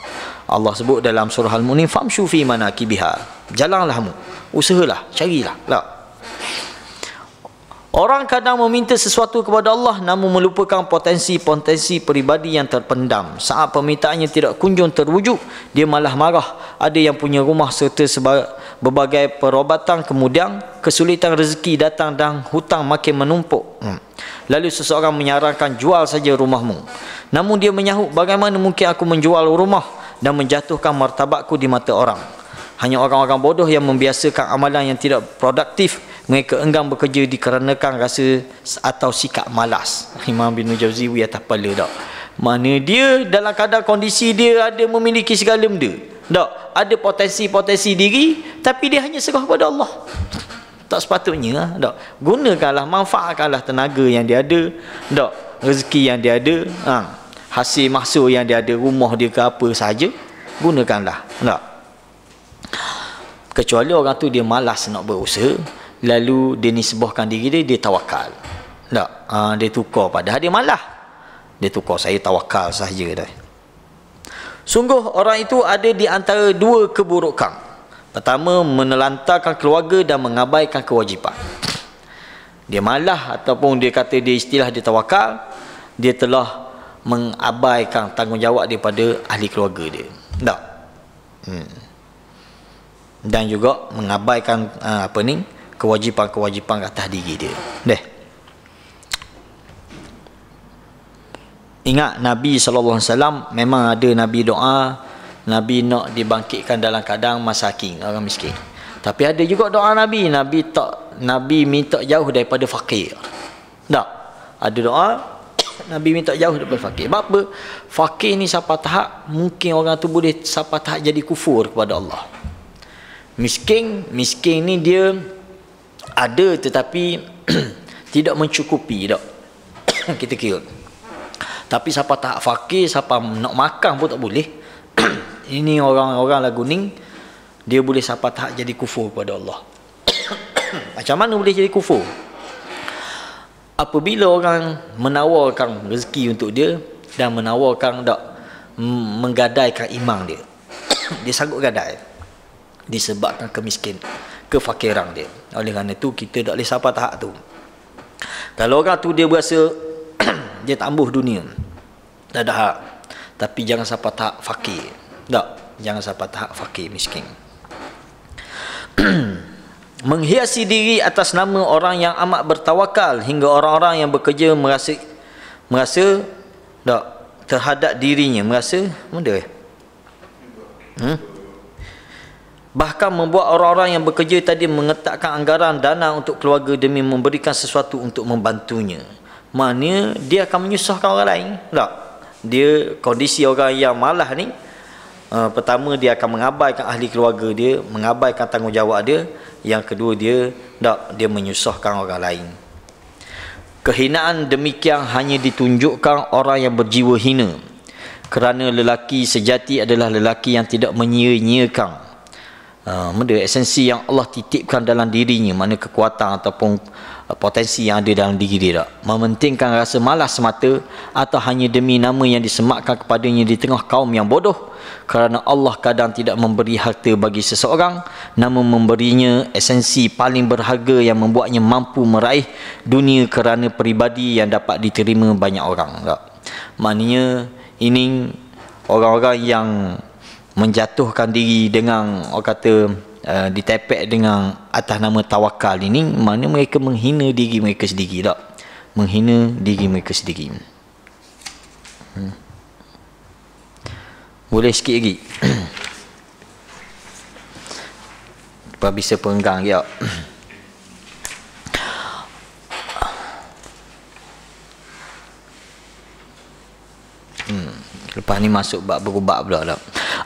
Allah sebut dalam surah Al-Mu'min, famshu fi manakibiha, jalanlah mu, usahalah, carilah. Tak. Orang kadang meminta sesuatu kepada Allah namun melupakan potensi-potensi peribadi yang terpendam. Saat permintaannya tidak kunjung terwujud, dia malah marah. Ada yang punya rumah serta berbagai perubatan, kemudian kesulitan rezeki datang dan hutang makin menumpuk. Lalu seseorang menyarankan, jual saja rumahmu. Namun dia menyahut, bagaimana mungkin aku menjual rumah dan menjatuhkan martabatku di mata orang. Hanya orang-orang bodoh yang membiasakan amalan yang tidak produktif, mereka enggan bekerja dikarenakan rasa atau sikap malas. Imam bin Jauzi wi atas kepala tak. Mana dia dalam keadaan kondisi dia ada memiliki segala benda. Tak, ada potensi-potensi diri tapi dia hanya serah kepada Allah. Tak sepatutnya tak. Gunakanlah, manfaatkanlah tenaga yang dia ada, tak, rezeki yang dia ada, hasil mahsul yang dia ada, rumah dia ke apa saja, gunakanlah. Tak. Kecuali orang tu dia malas nak berusaha, lalu dia nisbahkan diri dia tawakal. Tak, dia tukar padahal dia malah. Dia tukar, saya tawakal sahaja dah. Sungguh orang itu ada di antara dua keburukan. Pertama, menelantarkan keluarga dan mengabaikan kewajipan. Dia malah ataupun dia kata dia istilah dia tawakal, dia telah mengabaikan tanggungjawab daripada ahli keluarga dia. Tak. Dan juga mengabaikan kewajipan-kewajipan atas diri dia. Ingat Nabi SAW memang ada Nabi doa, Nabi nak dibangkitkan dalam keadaan masakin, orang miskin. Tapi ada juga doa Nabi minta jauh daripada fakir. Tak. Ada doa Nabi minta jauh daripada fakir. Sebab apa? Fakir ni sampai tahap mungkin orang tu boleh sampai tahap jadi kufur kepada Allah. Miskin ni dia ada tetapi tidak mencukupi tak. Kita kira. Tapi siapa tak fakir, siapa nak makan pun tak boleh. Ini orang-orang lagu ni, dia boleh siapa tak jadi kufur kepada Allah. Macam mana boleh jadi kufur? Apabila orang menawarkan rezeki untuk dia dan menawarkan tak menggadaikan iman dia. Dia sanggup gadai disebabkan kefakiran dia. Oleh kerana itu kita tak boleh siapa tahap tu. Kalau orang tu dia berasa dia tambuh dunia, tak ada hak, tapi jangan sampai tahap fakir. Tak, jangan sampai tahap fakir miskin. menghiasi diri atas nama orang yang amat bertawakal hingga orang-orang yang bekerja merasa tak terhadap dirinya merasa benda bahkan membuat orang-orang yang bekerja tadi mengetakkan anggaran dana untuk keluarga demi memberikan sesuatu untuk membantunya. Maknanya dia akan menyusahkan orang lain tak? Dia kondisi orang yang malas ni, pertama dia akan mengabaikan ahli keluarga dia, mengabaikan tanggungjawab dia. Yang kedua dia dia menyusahkan orang lain. Kehinaan demikian hanya ditunjukkan orang yang berjiwa hina, kerana lelaki sejati adalah lelaki yang tidak menyia-nyiakan esensi yang Allah titipkan dalam dirinya, mana kekuatan ataupun potensi yang ada dalam diri dia, tak mementingkan rasa malas semata atau hanya demi nama yang disematkan kepadanya di tengah kaum yang bodoh. Kerana Allah kadang tidak memberi harta bagi seseorang, namun memberinya esensi paling berharga yang membuatnya mampu meraih dunia kerana peribadi yang dapat diterima banyak orang, tak? Maknanya ini orang-orang yang menjatuhkan diri dengan orang kata ditepek dengan atas nama tawakal ini, mana mereka menghina diri mereka sendiri, tak? Menghina diri mereka sendiri. Boleh sikit lagi. Lepas bisa perenggang lagi, tak? Lepas ni masuk bab berubah pula tak?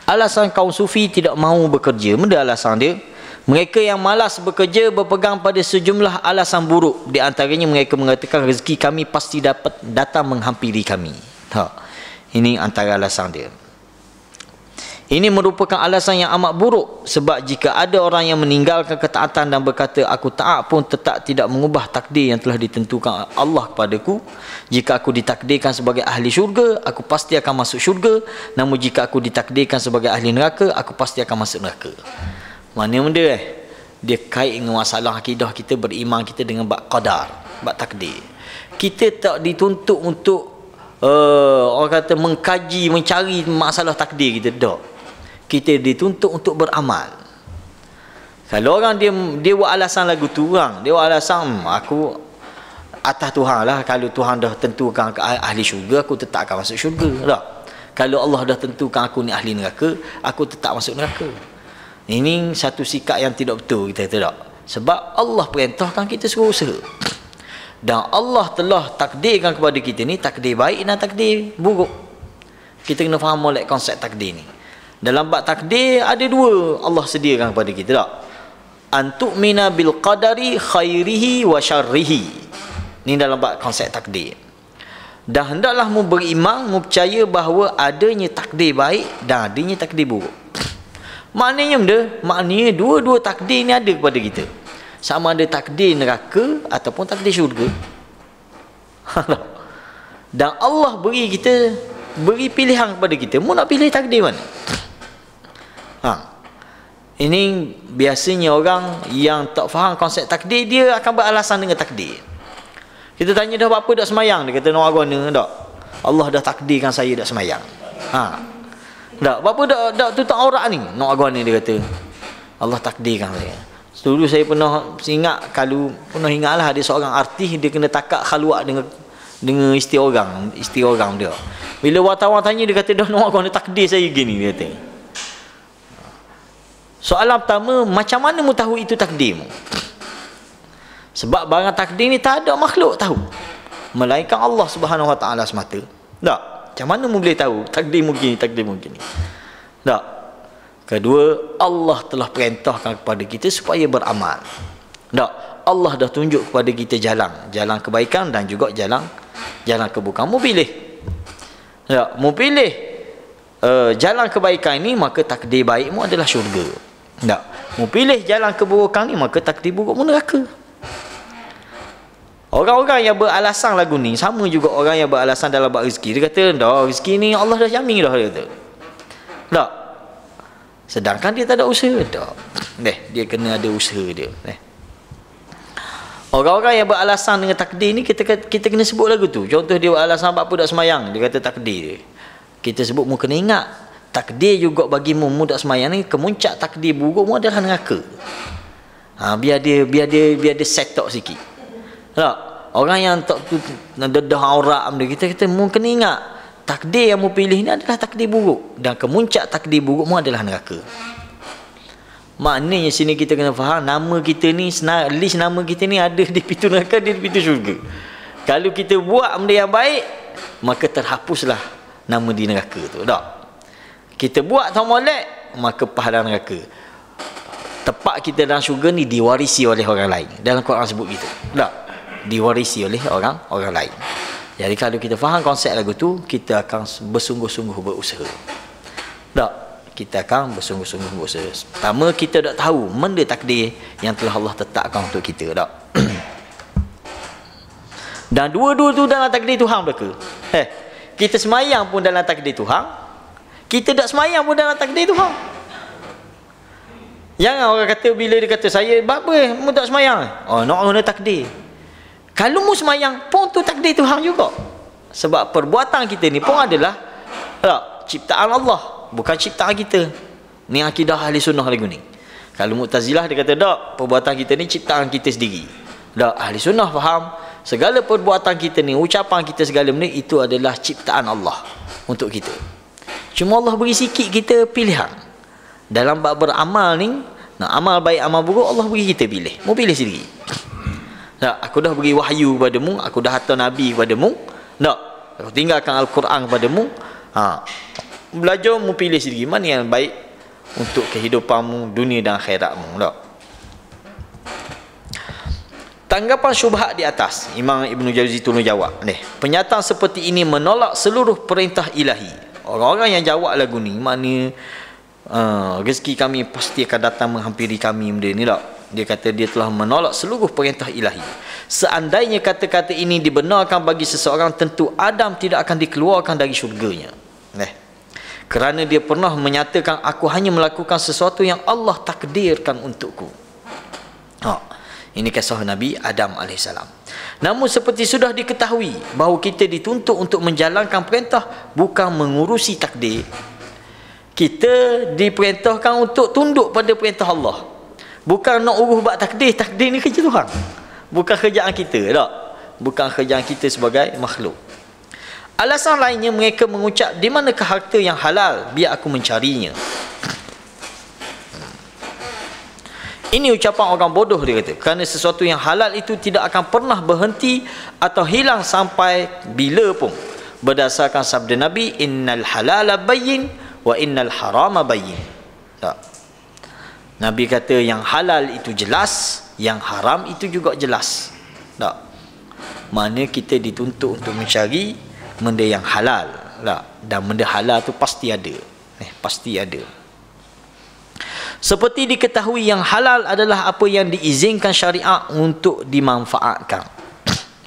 Alasan kaum sufi tidak mahu bekerja, benda alasan dia, mereka yang malas bekerja berpegang pada sejumlah alasan buruk. Di antaranya mereka mengatakan rezeki kami pasti dapat datang menghampiri kami. Ini antara alasan dia. Ini merupakan alasan yang amat buruk, sebab jika ada orang yang meninggalkan ketaatan dan berkata aku taat pun tetap tidak mengubah takdir yang telah ditentukan Allah kepadaku. Jika aku ditakdirkan sebagai ahli syurga, aku pasti akan masuk syurga. Namun jika aku ditakdirkan sebagai ahli neraka, aku pasti akan masuk neraka. Mana benda dia kait dengan masalah akidah kita, beriman kita dengan bab qadar, bab takdir. Kita tak dituntut untuk orang kata mengkaji, mencari masalah takdir kita, tak. Kita dituntut untuk beramal. Kalau orang dia buat alasan lagu tu, orang dia buat alasan aku atas Tuhan lah, kalau Tuhan dah tentukan ke ahli syurga, aku tetap akan masuk syurga, tak? Kalau Allah dah tentukan aku ni ahli neraka, aku tetap masuk neraka. Ini satu sikap yang tidak betul kita, tak? Sebab Allah perintahkan kita suruh usaha, dan Allah telah takdirkan kepada kita ni takdir baik dan takdir buruk. Kita kena faham molek konsep takdir ni. Dalam bab takdir ada dua Allah sediakan kepada kita, tak? Antu'mina bil qadari khairihi wa syarrihi. Ni dalam bab konsep takdir. Dan hendaklah mu beriman, mu percaya bahawa adanya takdir baik dan adanya takdir buruk. Maknanya benda, maknanya dua-dua takdir ni ada kepada kita. Sama ada takdir neraka ataupun takdir syurga. Dan Allah beri pilihan kepada kita, mu nak pilih takdir mana? Ini biasanya orang yang tak faham konsep takdir, dia akan beralasan dengan takdir. Kita tanya dah apa dak semayang, dia kata nak agama tak? Allah dah takdirkan saya dak semayang. Tak, apa dak tutup aurat ni? Nak agama dia kata Allah takdirkan saya. Dulu saya pernah ingat, kalau pernah ingatlah ada seorang artis, dia kena takak khaluat dengan isteri orang dia. Bila wartawan tanya, dia kata dah nak agama takdir saya gini, dia kata. Soalan pertama, macam mana mu tahu itu takdirmu? Sebab barang takdir ni tak ada makhluk tahu, melainkan Allah Subhanahu Wa Taala semata. Tak? Macam mana mu boleh tahu takdirmu gini, takdirmu gini? Tak? Kedua, Allah telah perintahkan kepada kita supaya beramal. Tak? Allah dah tunjuk kepada kita jalan kebaikan dan juga jalan keburukan. Mu pilih. Tak? Mu pilih jalan kebaikan ini, maka takdir baikmu adalah syurga. Tak, mu pilih jalan keburukan ni, maka takdir burukmu neraka. Orang-orang yang beralasan lagu ni sama juga orang yang beralasan dalam bab rezeki. Dia kata dah rezeki ni Allah dah jamin dah, dia kata. Tak. Sedangkan dia tak ada usaha, tak. Dia kena ada usaha dia. Orang-orang yang beralasan dengan takdir ni, kita kena sebut lagu tu. Contoh dia beralasan apa tak semayang, dia kata takdir dia. Kita sebut mu kena ingat, takdir juga bagi mu tak semayang ni, kemuncak takdir buruk mu adalah neraka. Biar dia set up sikit. Tak? Orang yang tak tu dedah aurat kita mungkin ingat takdir yang mu pilih ni adalah takdir buruk, dan kemuncak takdir buruk mu adalah neraka. Maknanya sini kita kena faham, nama kita ni, list nama kita ni ada di pintu neraka, di pintu syurga. Kalau kita buat benda yang baik, maka terhapuslah nama di neraka tu. Tak? Kita buat molek, maka pahala neraka. Tempat kita dalam syurga ni diwarisi oleh orang lain. Dalam Quran sebut gitu. Tak? Diwarisi oleh orang lain. Jadi kalau kita faham konsep lagu tu, kita akan bersungguh-sungguh berusaha. Tak? Kita akan bersungguh-sungguh berusaha. Pertama, kita tak tahu benda takdir yang telah Allah tetapkan untuk kita. Tak? Dan dua-dua tu dalam takdir Tuhan mereka. Kita semayang pun dalam takdir Tuhan. Kita tak semayang pun dalam takdir Tuhan. Jangan orang kata bila dia kata saya, apa mu tak semayang? Oh, nak guna takdir. Kalau mu semayang pun tu takdir Tuhan juga. Sebab perbuatan kita ni pun adalah ciptaan Allah, bukan ciptaan kita. Ni akidah ahli sunnah lagu ni. Kalau Mu'tazilah dia kata tak, perbuatan kita ni ciptaan kita sendiri. Tak, ahli sunnah faham segala perbuatan kita ni, ucapan kita, segala benda itu adalah ciptaan Allah untuk kita. Cuma Allah beri sikit kita pilihan. Dalam bab beramal ni, nak amal baik amal buruk, Allah beri kita pilih. Mu pilih sendiri. Tak, aku dah beri wahyu kepadamu, aku dah hantar nabi kepadamu. Tak, aku tinggalkan Al-Quran kepadamu. Belajar mu pilih sendiri mana yang baik untuk kehidupanmu dunia dan akhiratmu. Tak? Tanggapan syubhat di atas, Imam Ibn Jauzi tolong jawab. Pernyataan seperti ini menolak seluruh perintah ilahi. Orang-orang yang jawab lagu ni, maknanya rezeki kami pasti akan datang menghampiri kami, benda ni tak? Dia kata dia telah menolak seluruh perintah ilahi. Seandainya kata-kata ini dibenarkan bagi seseorang, tentu Adam tidak akan dikeluarkan dari syurganya. Kerana dia pernah menyatakan, aku hanya melakukan sesuatu yang Allah takdirkan untukku. Ini kisah Nabi Adam AS. Namun seperti sudah diketahui bahawa kita dituntut untuk menjalankan perintah, bukan mengurusi takdir. Kita diperintahkan untuk tunduk pada perintah Allah, bukan nak urus bab takdir. Takdir ni kerja Tuhan, bukan kerjaan kita. Tak? Bukan kerjaan kita sebagai makhluk. Alasan lainnya, mereka mengucap, di manakah harta yang halal, biar aku mencarinya. Ini ucapan orang bodoh, dia kata. Kerana sesuatu yang halal itu tidak akan pernah berhenti atau hilang sampai bila pun. Berdasarkan sabda Nabi, innal halala bayyin wa innal harama bayyin. Tak? Nabi kata yang halal itu jelas, yang haram itu juga jelas. Tak? Mana kita dituntut untuk mencari benda yang halal. Tak? Dan benda halal tu pasti ada. Pasti ada. Seperti diketahui yang halal adalah apa yang diizinkan syariat untuk dimanfaatkan.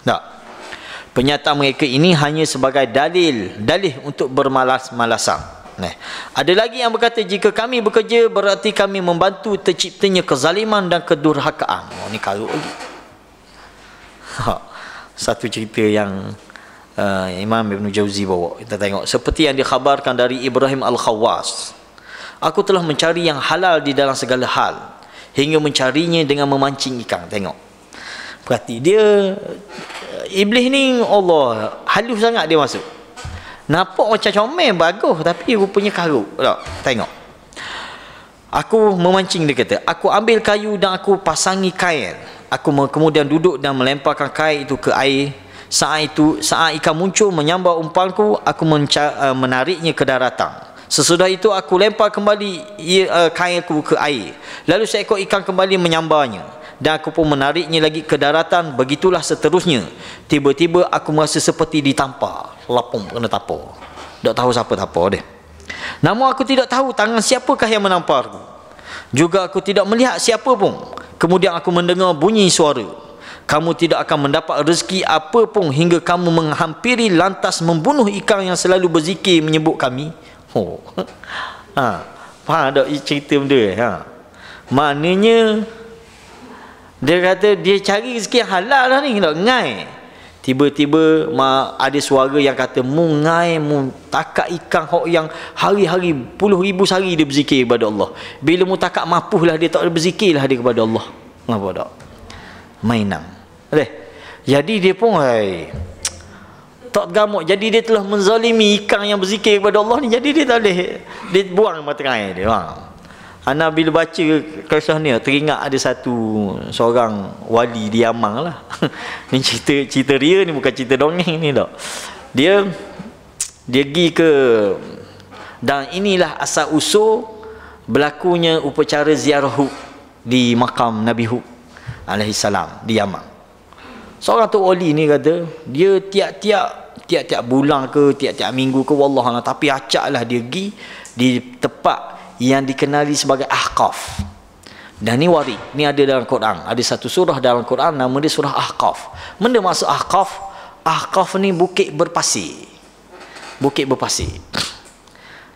Tak? Pernyataan mereka ini hanya sebagai dalih untuk bermalas-malasan. Ada lagi yang berkata, jika kami bekerja berarti kami membantu terciptanya kezaliman dan kedurhakaan. Ini karut lagi. Satu cerita yang Imam Ibn Jauzi bawa, kita tengok. Seperti yang dikhabarkan dari Ibrahim Al-Khawwas, aku telah mencari yang halal di dalam segala hal, hingga mencarinya dengan memancing ikan. Tengok, perhati dia, iblis ni Allah halus sangat dia masuk. Nampak macam comel, bagus, tapi rupanya karut. Tak? Tengok, aku memancing, dia kata, aku ambil kayu dan aku pasangi kail. Aku kemudian duduk dan melemparkan kail itu ke air. Saat ikan muncul menyambar umpanku, aku menariknya ke daratan. Sesudah itu aku lempar kembali kailku ke air. Lalu seekor ikan kembali menyambarnya, dan aku pun menariknya lagi ke daratan. Begitulah seterusnya. Tiba-tiba aku merasa seperti ditampar. Lapung kena tapar. Tak tahu siapa tapar dia. Namun aku tidak tahu tangan siapakah yang menamparku. Juga aku tidak melihat siapa pun. Kemudian aku mendengar bunyi suara, kamu tidak akan mendapat rezeki apa pun hingga kamu menghampiri lantas membunuh ikan yang selalu berzikir menyebut kami. Faham tak cerita benda? Maknanya dia kata dia cari rezeki yang halal lah ni, tak ngai. Tiba-tiba ada suara yang kata, mu ngai, mu takak ikan hok yang hari-hari puluh ribu sehari dia berzikir kepada Allah. Bila mu takak mapuh lah dia tak berzikir lah dia kepada Allah. Nampak tak? Mainan. Jadi dia pun tak gamuk. Jadi dia telah menzalimi ikan yang berzikir kepada Allah ni. Jadi dia tak boleh, dia buang mata air dia. Ana bila baca kisah ni teringat ada seorang wali di Yaman lah. Ni cerita dia ni, bukan cerita dongeng ni tak. Dia pergi ke, dan inilah asal usul berlakunya upacara ziarah Hud di makam Nabi Hud alaihi salam di Yaman. Seorang tu wali ni kata, dia tiap-tiap bulan ke, tiap-tiap minggu ke, wallahualam, tapi acaklah dia pergi di tempat yang dikenali sebagai Ahqaf. Dan ni warid, ni ada dalam Quran. Ada satu surah dalam Quran nama dia surah Ahqaf. Benda maksud Ahqaf? Ahqaf ni bukit berpasir. Bukit berpasir.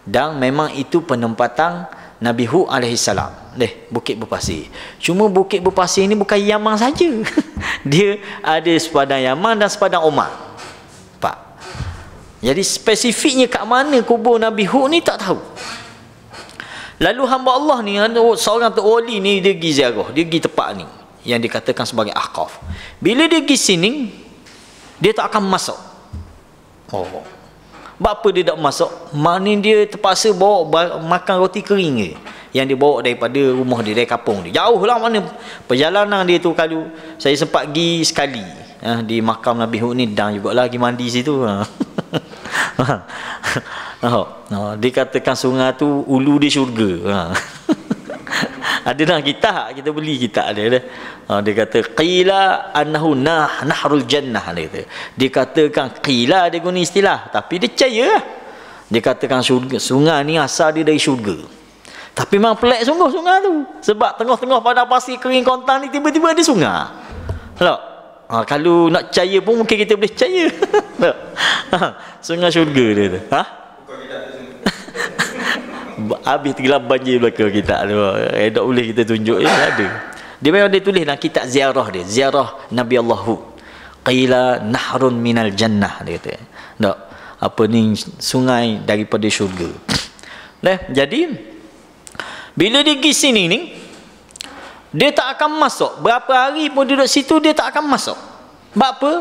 Dan memang itu penempatan Nabi Hud alaihi salam. Bukit berpasir. Cuma bukit berpasir ni bukan Yaman saja. Dia ada sepadang Yaman dan sepadang Oman. Pak. Jadi spesifiknya kat mana kubur Nabi Hud ni tak tahu. Lalu hamba Allah ni, seorang tu wali ni, dia pergi ziarah, dia pergi tempat ni yang dikatakan sebagai Ahqaf. Bila dia pergi sini, dia tak akan masuk. Apa dia tak masuk? Mana dia terpaksa bawa makan roti kering je, yang dia bawa daripada rumah dia, dari kampung dia. Jauh lah mana perjalanan dia tu. Kalau saya sempat pergi sekali di makam Nabi Hud ni, dan jugalah pergi mandi situ. Dikatakan sungai tu ulu di syurga. Ada dalam kitab, kita beli kitab dia. Dia kata qila annahu nahrul jannah. Dia katakan qila, dia guna istilah, tapi dia percaya lah. Dia katakan sungai ni asal dia dari syurga. Tapi memang pelik sungguh sungai tu, sebab tengah-tengah padang pasir kering kontang ni tiba-tiba ada sungai. Kalau nak percaya pun mungkin kita boleh percaya. Sungai syurga dia tu. Habis tenggelam banjir belakang kita tu. Tak boleh kita tunjuk. Ada. Dia memang dia tulis dalam kitab ziarah dia. Ziarah Nabi Allah Hud. Qila nahrun minal jannah, dia kata. Tak. Apa ni, sungai daripada syurga. Jadi bila dia pergi sini ni, dia tak akan masuk. Berapa hari pun duduk situ, dia tak akan masuk. Sebab apa?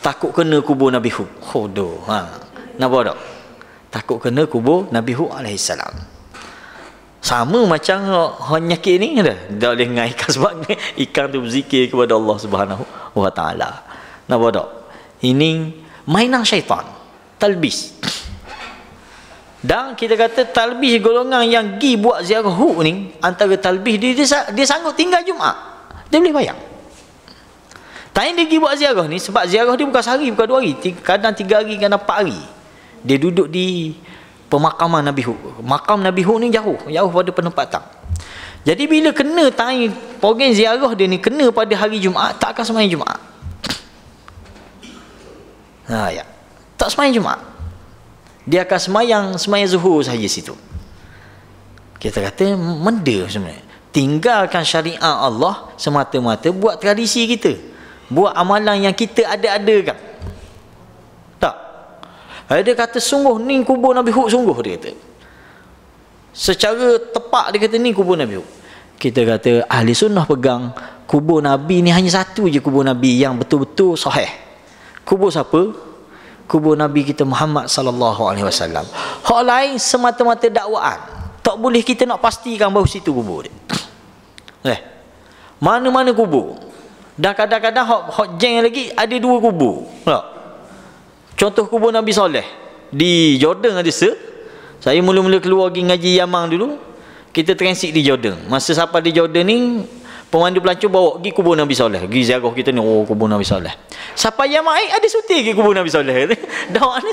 Takut kena kubur Nabi Hud. Khodoh. Nampak tak? Takut kena kubur Nabi Hud alaihissalam. Sama macam nyakit ni dah. Tak boleh dengan ikan, sebab ikan tu berzikir kepada Allah Subhanahu wa taala. Nampak tak? Ini mainan syaitan. Talbis. Dan kita kata talbis golongan yang pergi buat ziarah Hud ni, antara talbis dia sanggup tinggal Jumaat. Dia boleh bayang. Tapi dia pergi buat ziarah ni, sebab ziarah dia bukan sehari, bukan 2 hari, kadang 3 hari, kadang 4 hari. Dia duduk di pemakaman Nabi Hud. Makam Nabi Hud ni jauh pada penempatan. Jadi bila kena time program ziarah dia ni kena pada hari Jumaat, tak akan sembahyang Jumaat. Tak sembahyang Jumaat. Dia akan sembahyang zuhur saja situ. Kita kata menda sebenarnya. Tinggalkan syariat Allah semata-mata buat tradisi kita. Buat amalan yang kita ada-adakan. Tak. Dia kata sungguh ni kubur Nabi Hud, sungguh dia kata. Secara tepat dia kata ni kubur Nabi Hud. Kita kata ahli sunnah pegang kubur Nabi ni hanya satu je kubur Nabi yang betul-betul sahih. Kubur siapa? Kubur Nabi kita Muhammad sallallahu alaihi wasallam. Hak lain semata-mata dakwaan. Tak boleh kita nak pastikan bahawa situ kubur dia. Mana-mana kubur. Dan kadang-kadang hak jeng lagi ada 2 kubur. Contoh kubur Nabi Saleh di Jordan ada Saya mula-mula keluar pergi ngaji Yaman dulu. Kita transit di Jordan. Masa sampai di Jordan ni, pemandu pelancong bawa pergi kubur Nabi Saleh. Pergi ziarah kita ni, kubur Nabi Saleh. Sampai Yaman ada suti pergi kubur Nabi Saleh. Dah mana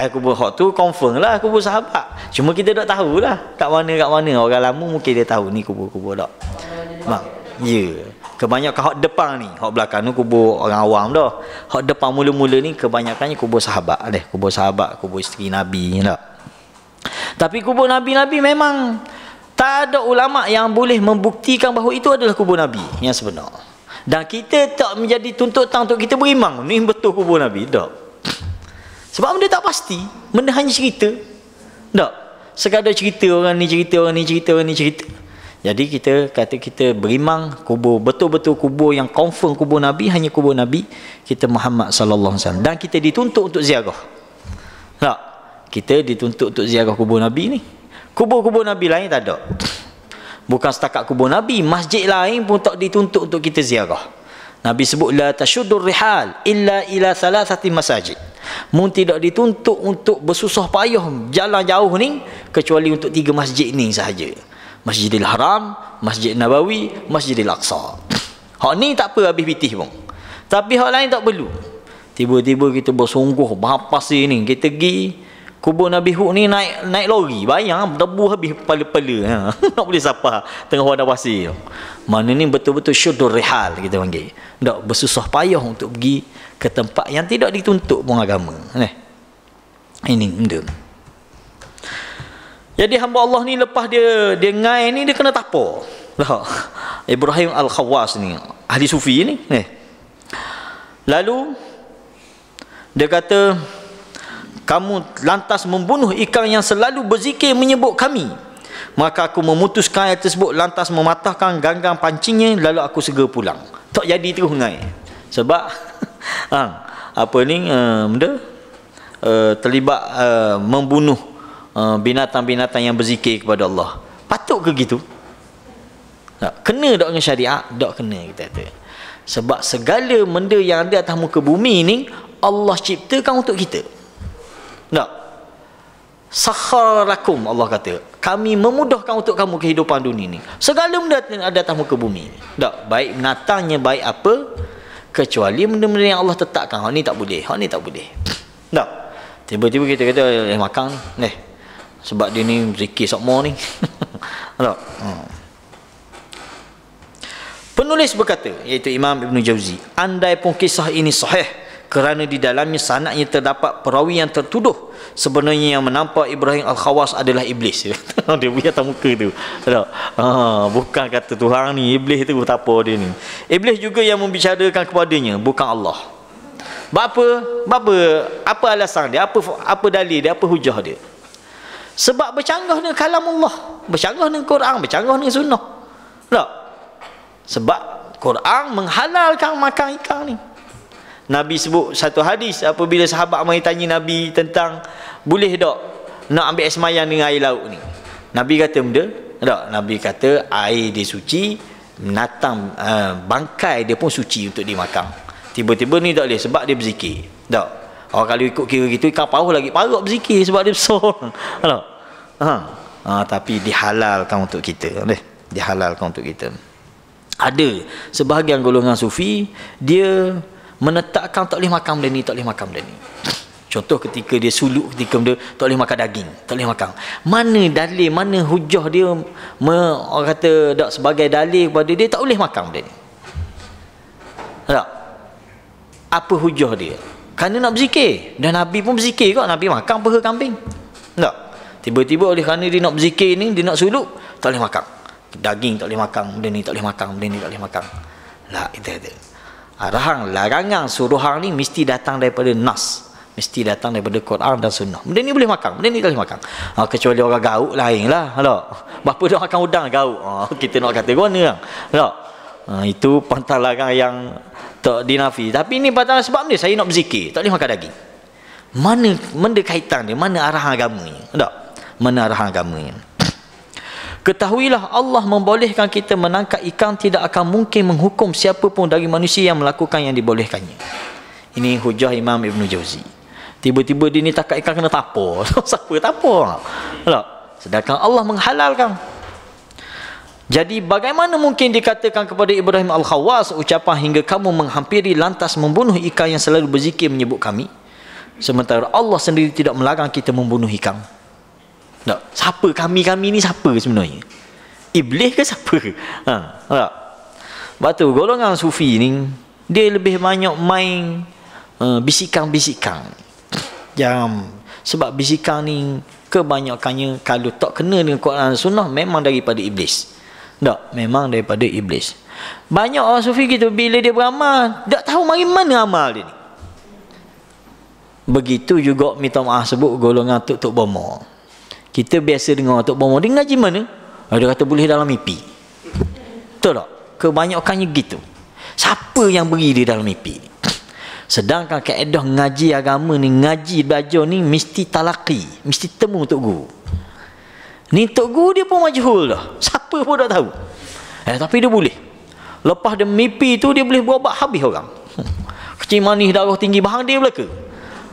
kubur hak tu confirm lah kubur sahabat. Cuma kita tak tahulah kat mana. Orang lama mungkin dia tahu ni kubur tak. Kebanyakan hak depan ni, hak belakang tu kubur orang awam dah. Hak depan mula-mula ni kebanyakannya kubur sahabat deh. Kubur sahabat, kubur isteri Nabi tak. Tapi kubur Nabi-Nabi memang tak ada ulama yang boleh membuktikan bahawa itu adalah kubur Nabi yang sebenar. Dan kita tak menjadi tuntutan untuk kita beriman ni betul kubur Nabi tak. Sebab benda tak pasti, benda hanya cerita tak. Sekadar cerita orang ni, cerita orang ni, cerita orang ni, cerita. Jadi kita kata kita berimang kubur betul-betul kubur yang confirm kubur Nabi, hanya kubur Nabi kita Muhammad sallallahu alaihi wasallam. Dan kita dituntut untuk ziarah. Tak? Kita dituntut untuk ziarah kubur Nabi ni. Kubur-kubur Nabi lain tak ada. Bukan setakat kubur Nabi, masjid lain pun tak dituntut untuk kita ziarah. Nabi sebut la tashuddur rihal illa ila thalathati masajid. Mun tidak dituntut untuk bersusah payah jalan jauh ni kecuali untuk 3 masjid ni sahaja. Masjidil Haram, Masjid Nabawi, Masjidil Aqsa. Hak ni tak apa habis pitih pun. Tapi hak lain tak perlu. Tiba-tiba kita bersungguh berpasir ni, kita pergi kubur Nabi Hud ni naik lori, bayang debu habis kepala-kepala. Ha. Nak boleh siapa tengah wadah pasir. Mana ni betul-betul syudur rihal kita panggil. Tak bersusah payah untuk pergi ke tempat yang tidak dituntut pun agama. Ini benda. Jadi hamba Allah ni lepas dia ngai ni dia kena tapor. Ibrahim Al-Khawwas ni, ahli sufi ni. Lalu dia kata, kamu lantas membunuh ikan yang selalu berzikir menyebut kami. Maka aku memutuskan ayat tersebut, lantas mematahkan ganggang pancingnya, lalu aku segera pulang. Tak jadi terus ngai. Sebab apa ni benda terlibat membunuh binatang-binatang yang berzikir kepada Allah. Patut ke gitu? Tak kena tak dengan syariat? Tak kena kita kata. Sebab segala benda yang ada atas muka bumi ni Allah ciptakan untuk kita. Tak? Sakharakum, Allah kata, kami memudahkan untuk kamu kehidupan dunia ni. Segala benda ada atas muka bumi ni. Tak, baik binatangnya, baik apa, kecuali benda-benda yang Allah tetapkan. Hak ni tak boleh, hak ni tak boleh. Tak? Tiba-tiba kita kata makan ni. Sebab dia ni zikir sokmo ni. Tak? Penulis berkata, iaitu Imam Ibn Jauzi, andai pun kisah ini sahih, kerana di dalamnya sanadnya terdapat perawi yang tertuduh sebenarnya yang menampak Ibrahim Al-Khawwas adalah iblis. Dia punya atas muka tu. Tak? Bukan kata Tuhan ni, iblis tu apa dia ni. Iblis juga yang membicarakan kepadanya, bukan Allah. Apa alasan dia? Apa dalil dia? Apa hujah dia? Sebab bercanggah dengan kalamullah, bercanggah dengan Quran, bercanggah dengan sunnah. Tak? Sebab Quran menghalalkan makan ikan ni. Nabi sebut satu hadis apabila sahabat mai tanya Nabi tentang boleh tak nak ambil air semayang dengan air laut ni. Nabi kata benda, tak? Nabi kata air dia suci, binatang bangkai dia pun suci untuk dimakan. Tiba-tiba ni tak boleh sebab dia berzikir. Tak? Kalau ikut kira gitu ikan paus lagi parut berzikir sebab dia besar. Tak? Tapi dihalalkan untuk kita. Dihalalkan untuk kita. Ada sebahagian golongan sufi dia menetapkan tak boleh makan benda ni, tak boleh makan benda ni. Contoh ketika dia suluk ketika benda tak boleh makan daging, tak boleh makan. Mana dalil, mana hujah dia orang kata tak sebagai dalil kepada dia tak boleh makan benda ni. Tak? Apa hujah dia? Kerana nak berzikir. Dan Nabi pun berzikir kot, Nabi makan peha kambing. Tak? Tiba-tiba oleh kerana dia nak berzikir ni, dia nak suluk, tak boleh makan. Daging tak boleh makan, benda ni tak boleh makan, benda ni tak boleh makan. Lah, itu ada. Larangan suruhan ni mesti datang daripada nas, mesti datang daripada Quran dan sunnah. Benda ni boleh makan, benda ni tak boleh makan. Kecuali orang gauk lain lah. Berapa dia makan udang gauk, kita nak kata mana lah. Itu pantang larang yang tak dinafi. Tapi ini pantang sebab ni saya nak berzikir, tak boleh makan daging. Mana kaitan dia, mana arahan agamanya? Tak? Mana arahan agamanya? Ketahuilah Allah membolehkan kita menangkap ikan, tidak akan mungkin menghukum siapa pun dari manusia yang melakukan yang dibolehkannya. Ini hujah Imam Ibn Jauzi. Tiba-tiba dia ni tangkap ikan kena tapor. Siapa tapor? Tak? Sedangkan Allah menghalalkan. Jadi bagaimana mungkin dikatakan kepada Ibrahim Al-Khawwas ucapan hingga kamu menghampiri lantas membunuh ikan yang selalu berzikir menyebut kami, sementara Allah sendiri tidak melarang kita membunuh ikan? Tak? Siapa kami ni siapa sebenarnya? Iblis ke siapa? Tak? Sebab tu golongan sufi ni dia lebih banyak main bisikan-bisikan. Sebab bisikan ni kebanyakannya kalau tak kena dengan Quran dan Sunnah memang daripada iblis. Tak? Memang daripada iblis. Banyak orang sufi gitu bila dia beramal tak tahu mari mana amal dia ni. Begitu juga minta maaf sebut golongan tuk-tuk bomo. Kita biasa dengar Tok Bomo, dia ngaji mana? Dia kata boleh dalam mimpi. Betul tak? Kebanyakannya gitu. Siapa yang beri dia dalam mimpi? Sedangkan kaedah ngaji agama ni, ngaji belajar ni mesti talaqi, mesti temu Tok Guru. Ni Tok Guru dia pun majhul dah. Siapa pun tak tahu. Tapi dia boleh. Lepas dia mimpi tu dia boleh berobat habis orang. Kecil manis, darah tinggi, bahang dia belaka.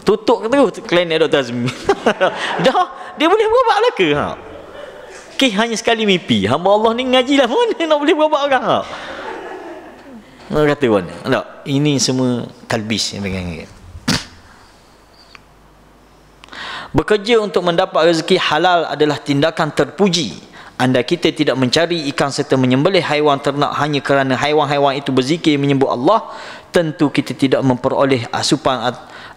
Tutup terus klinik Dr. Azmi. Dah, dia boleh berobat belaka. Hanya sekali mimpi. Hamba Allah ni ngaji lah, mana nak boleh berobat orang. Nak kata mana? Tak, ini semua talbis yang pegang. Bekerja untuk mendapat rezeki halal adalah tindakan terpuji. Anda kita tidak mencari ikan serta menyembelih haiwan ternak hanya kerana haiwan-haiwan itu berzikir menyebut Allah, tentu kita tidak memperoleh asupan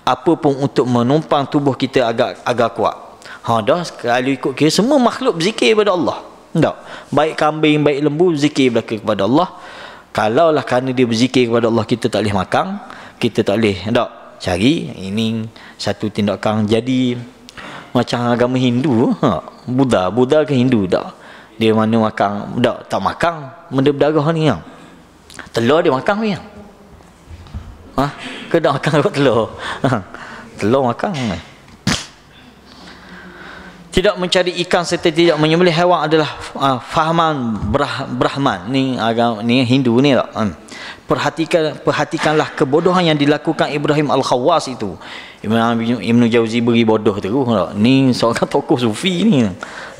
apapun untuk menumpang tubuh kita agar kuat. Dah, kalau ikut kira semua makhluk berzikir kepada Allah. Tak? Baik kambing, baik lembu berzikir belaka kepada Allah. Kalaulah kerana dia berzikir kepada Allah, kita tak boleh makan, kita tak boleh cari. Ini satu tindakan jadi macam agama Hindu. Buddha ke Hindu tak? Dia mana makan, tak makan benda berdarah ni yang telur dia makan ni yang ke tak makan kot telur? Telur makan. Tidak mencari ikan serta tidak menyembelih haiwan adalah fahaman Brahman ni, agama ni Hindu ni tak? Perhatikanlah kebodohan yang dilakukan Ibrahim Al-Khawwas itu. Ibn Jauzi beri bodoh terus tak? Ni seorang tokoh sufi ni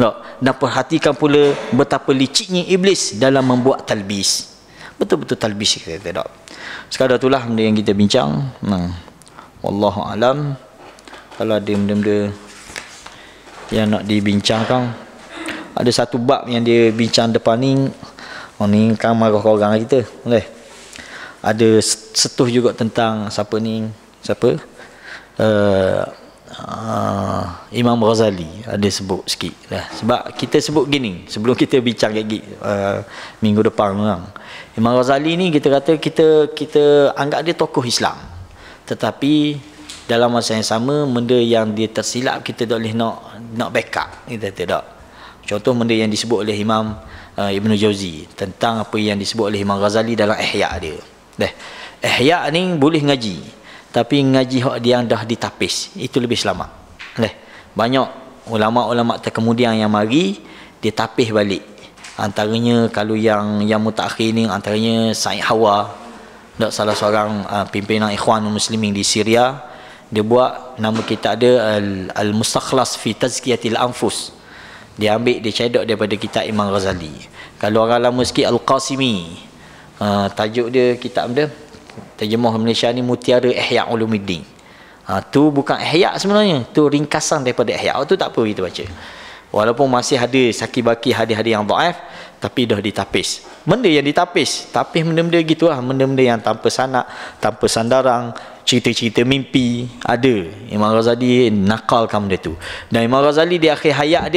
tak? Dan perhatikan pula betapa liciknya iblis dalam membuat talbis. Betul-betul talbis kita tak? Sekadar itulah benda yang kita bincang. Wallahu alam. Kalau ada benda-benda yang nak dibincangkan, ada satu bab yang dia bincang depan ni. Ni kan marah orang kita boleh. Ada setuh juga tentang siapa ni, Imam Ghazali ada sebut sikit lah. Sebab kita sebut gini sebelum kita bincang lagi minggu depan orang. Imam Ghazali ni kita kata kita anggap dia tokoh Islam, tetapi dalam masa yang sama benda yang dia tersilap kita tak boleh nak backup, kita tidak. Contoh benda yang disebut oleh Imam Ibn Jauzi tentang apa yang disebut oleh Imam Ghazali dalam Ihya dia. Ihya ni boleh ngaji, tapi ngaji hak dia yang dah ditapis itu lebih selamat. Banyak ulama-ulama terkemudian yang mari dia tapis balik. Antaranya kalau yang mutakhir ni antaranya Said Hawa, salah seorang pimpinan Ikhwan Muslimin di Syria. Dia buat nama kita ada Al-Mustakhlas fi Tazkiyatil Anfus. Dia ambil, dia cedok daripada kitab Imam Ghazali. Kalau orang lama sikit Al-Qasimi, tajuk dia kitab dia terjemah Malaysia ni Mutiara Ihya Ulumuddin. Tu bukan Ihya sebenarnya, tu ringkasan daripada Ihya. Tu tak apa kita baca. Walaupun masih ada saki-baki hadis-hadis yang dhaif, tapi dah ditapis. Benda yang ditapis, tapis benda-benda gitulah, benda-benda yang tanpa sanad, tanpa sandaran, cerita-cerita mimpi ada. Imam Ghazali nakalkan benda tu. Dan Imam Ghazali di akhir hayat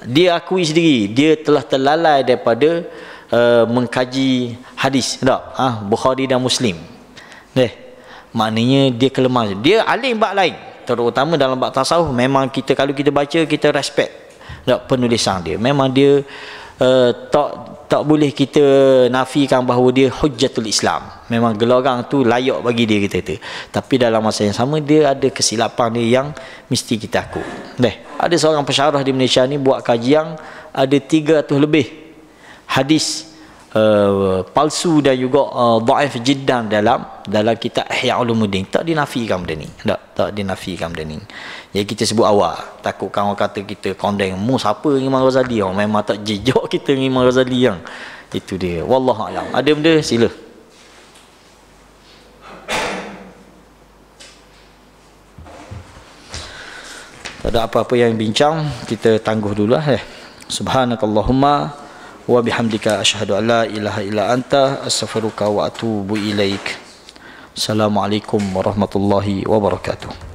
dia akui sendiri dia telah terlalai daripada mengkaji hadis Bukhari dan Muslim. Maknanya dia kelemahan. Dia alim bab lain, terutama dalam bab tasawuf. Memang kita kalau kita baca, kita respect penulisan dia. Memang dia tak boleh kita nafikan bahawa dia hujjatul Islam. Memang gelarang tu layak bagi dia, kita. Tapi dalam masa yang sama dia ada kesilapan dia yang mesti kita akui. Ada seorang pensyarah di Malaysia ni buat kajian, ada 300 lebih hadis palsu dan juga dhaif jiddan dalam kitab Ihya Ulumuddin. Tak dinafikan benda ni. Tak dinafikan benda ni. Jadi kita sebut awal, takutkan orang kata kita condemn siapa Imam Ghazali. Memang tak jejak kita Imam Ghazali yang itu dia. Wallahu alam. Ada benda sila. Tak ada apa-apa yang bincang, kita tangguh dululah. Subhanakallahumma wa bihamdika asyhadu an la ilaha illa anta astaghfiruka wa atubu ilaik. Assalamualaikum warahmatullahi wabarakatuh.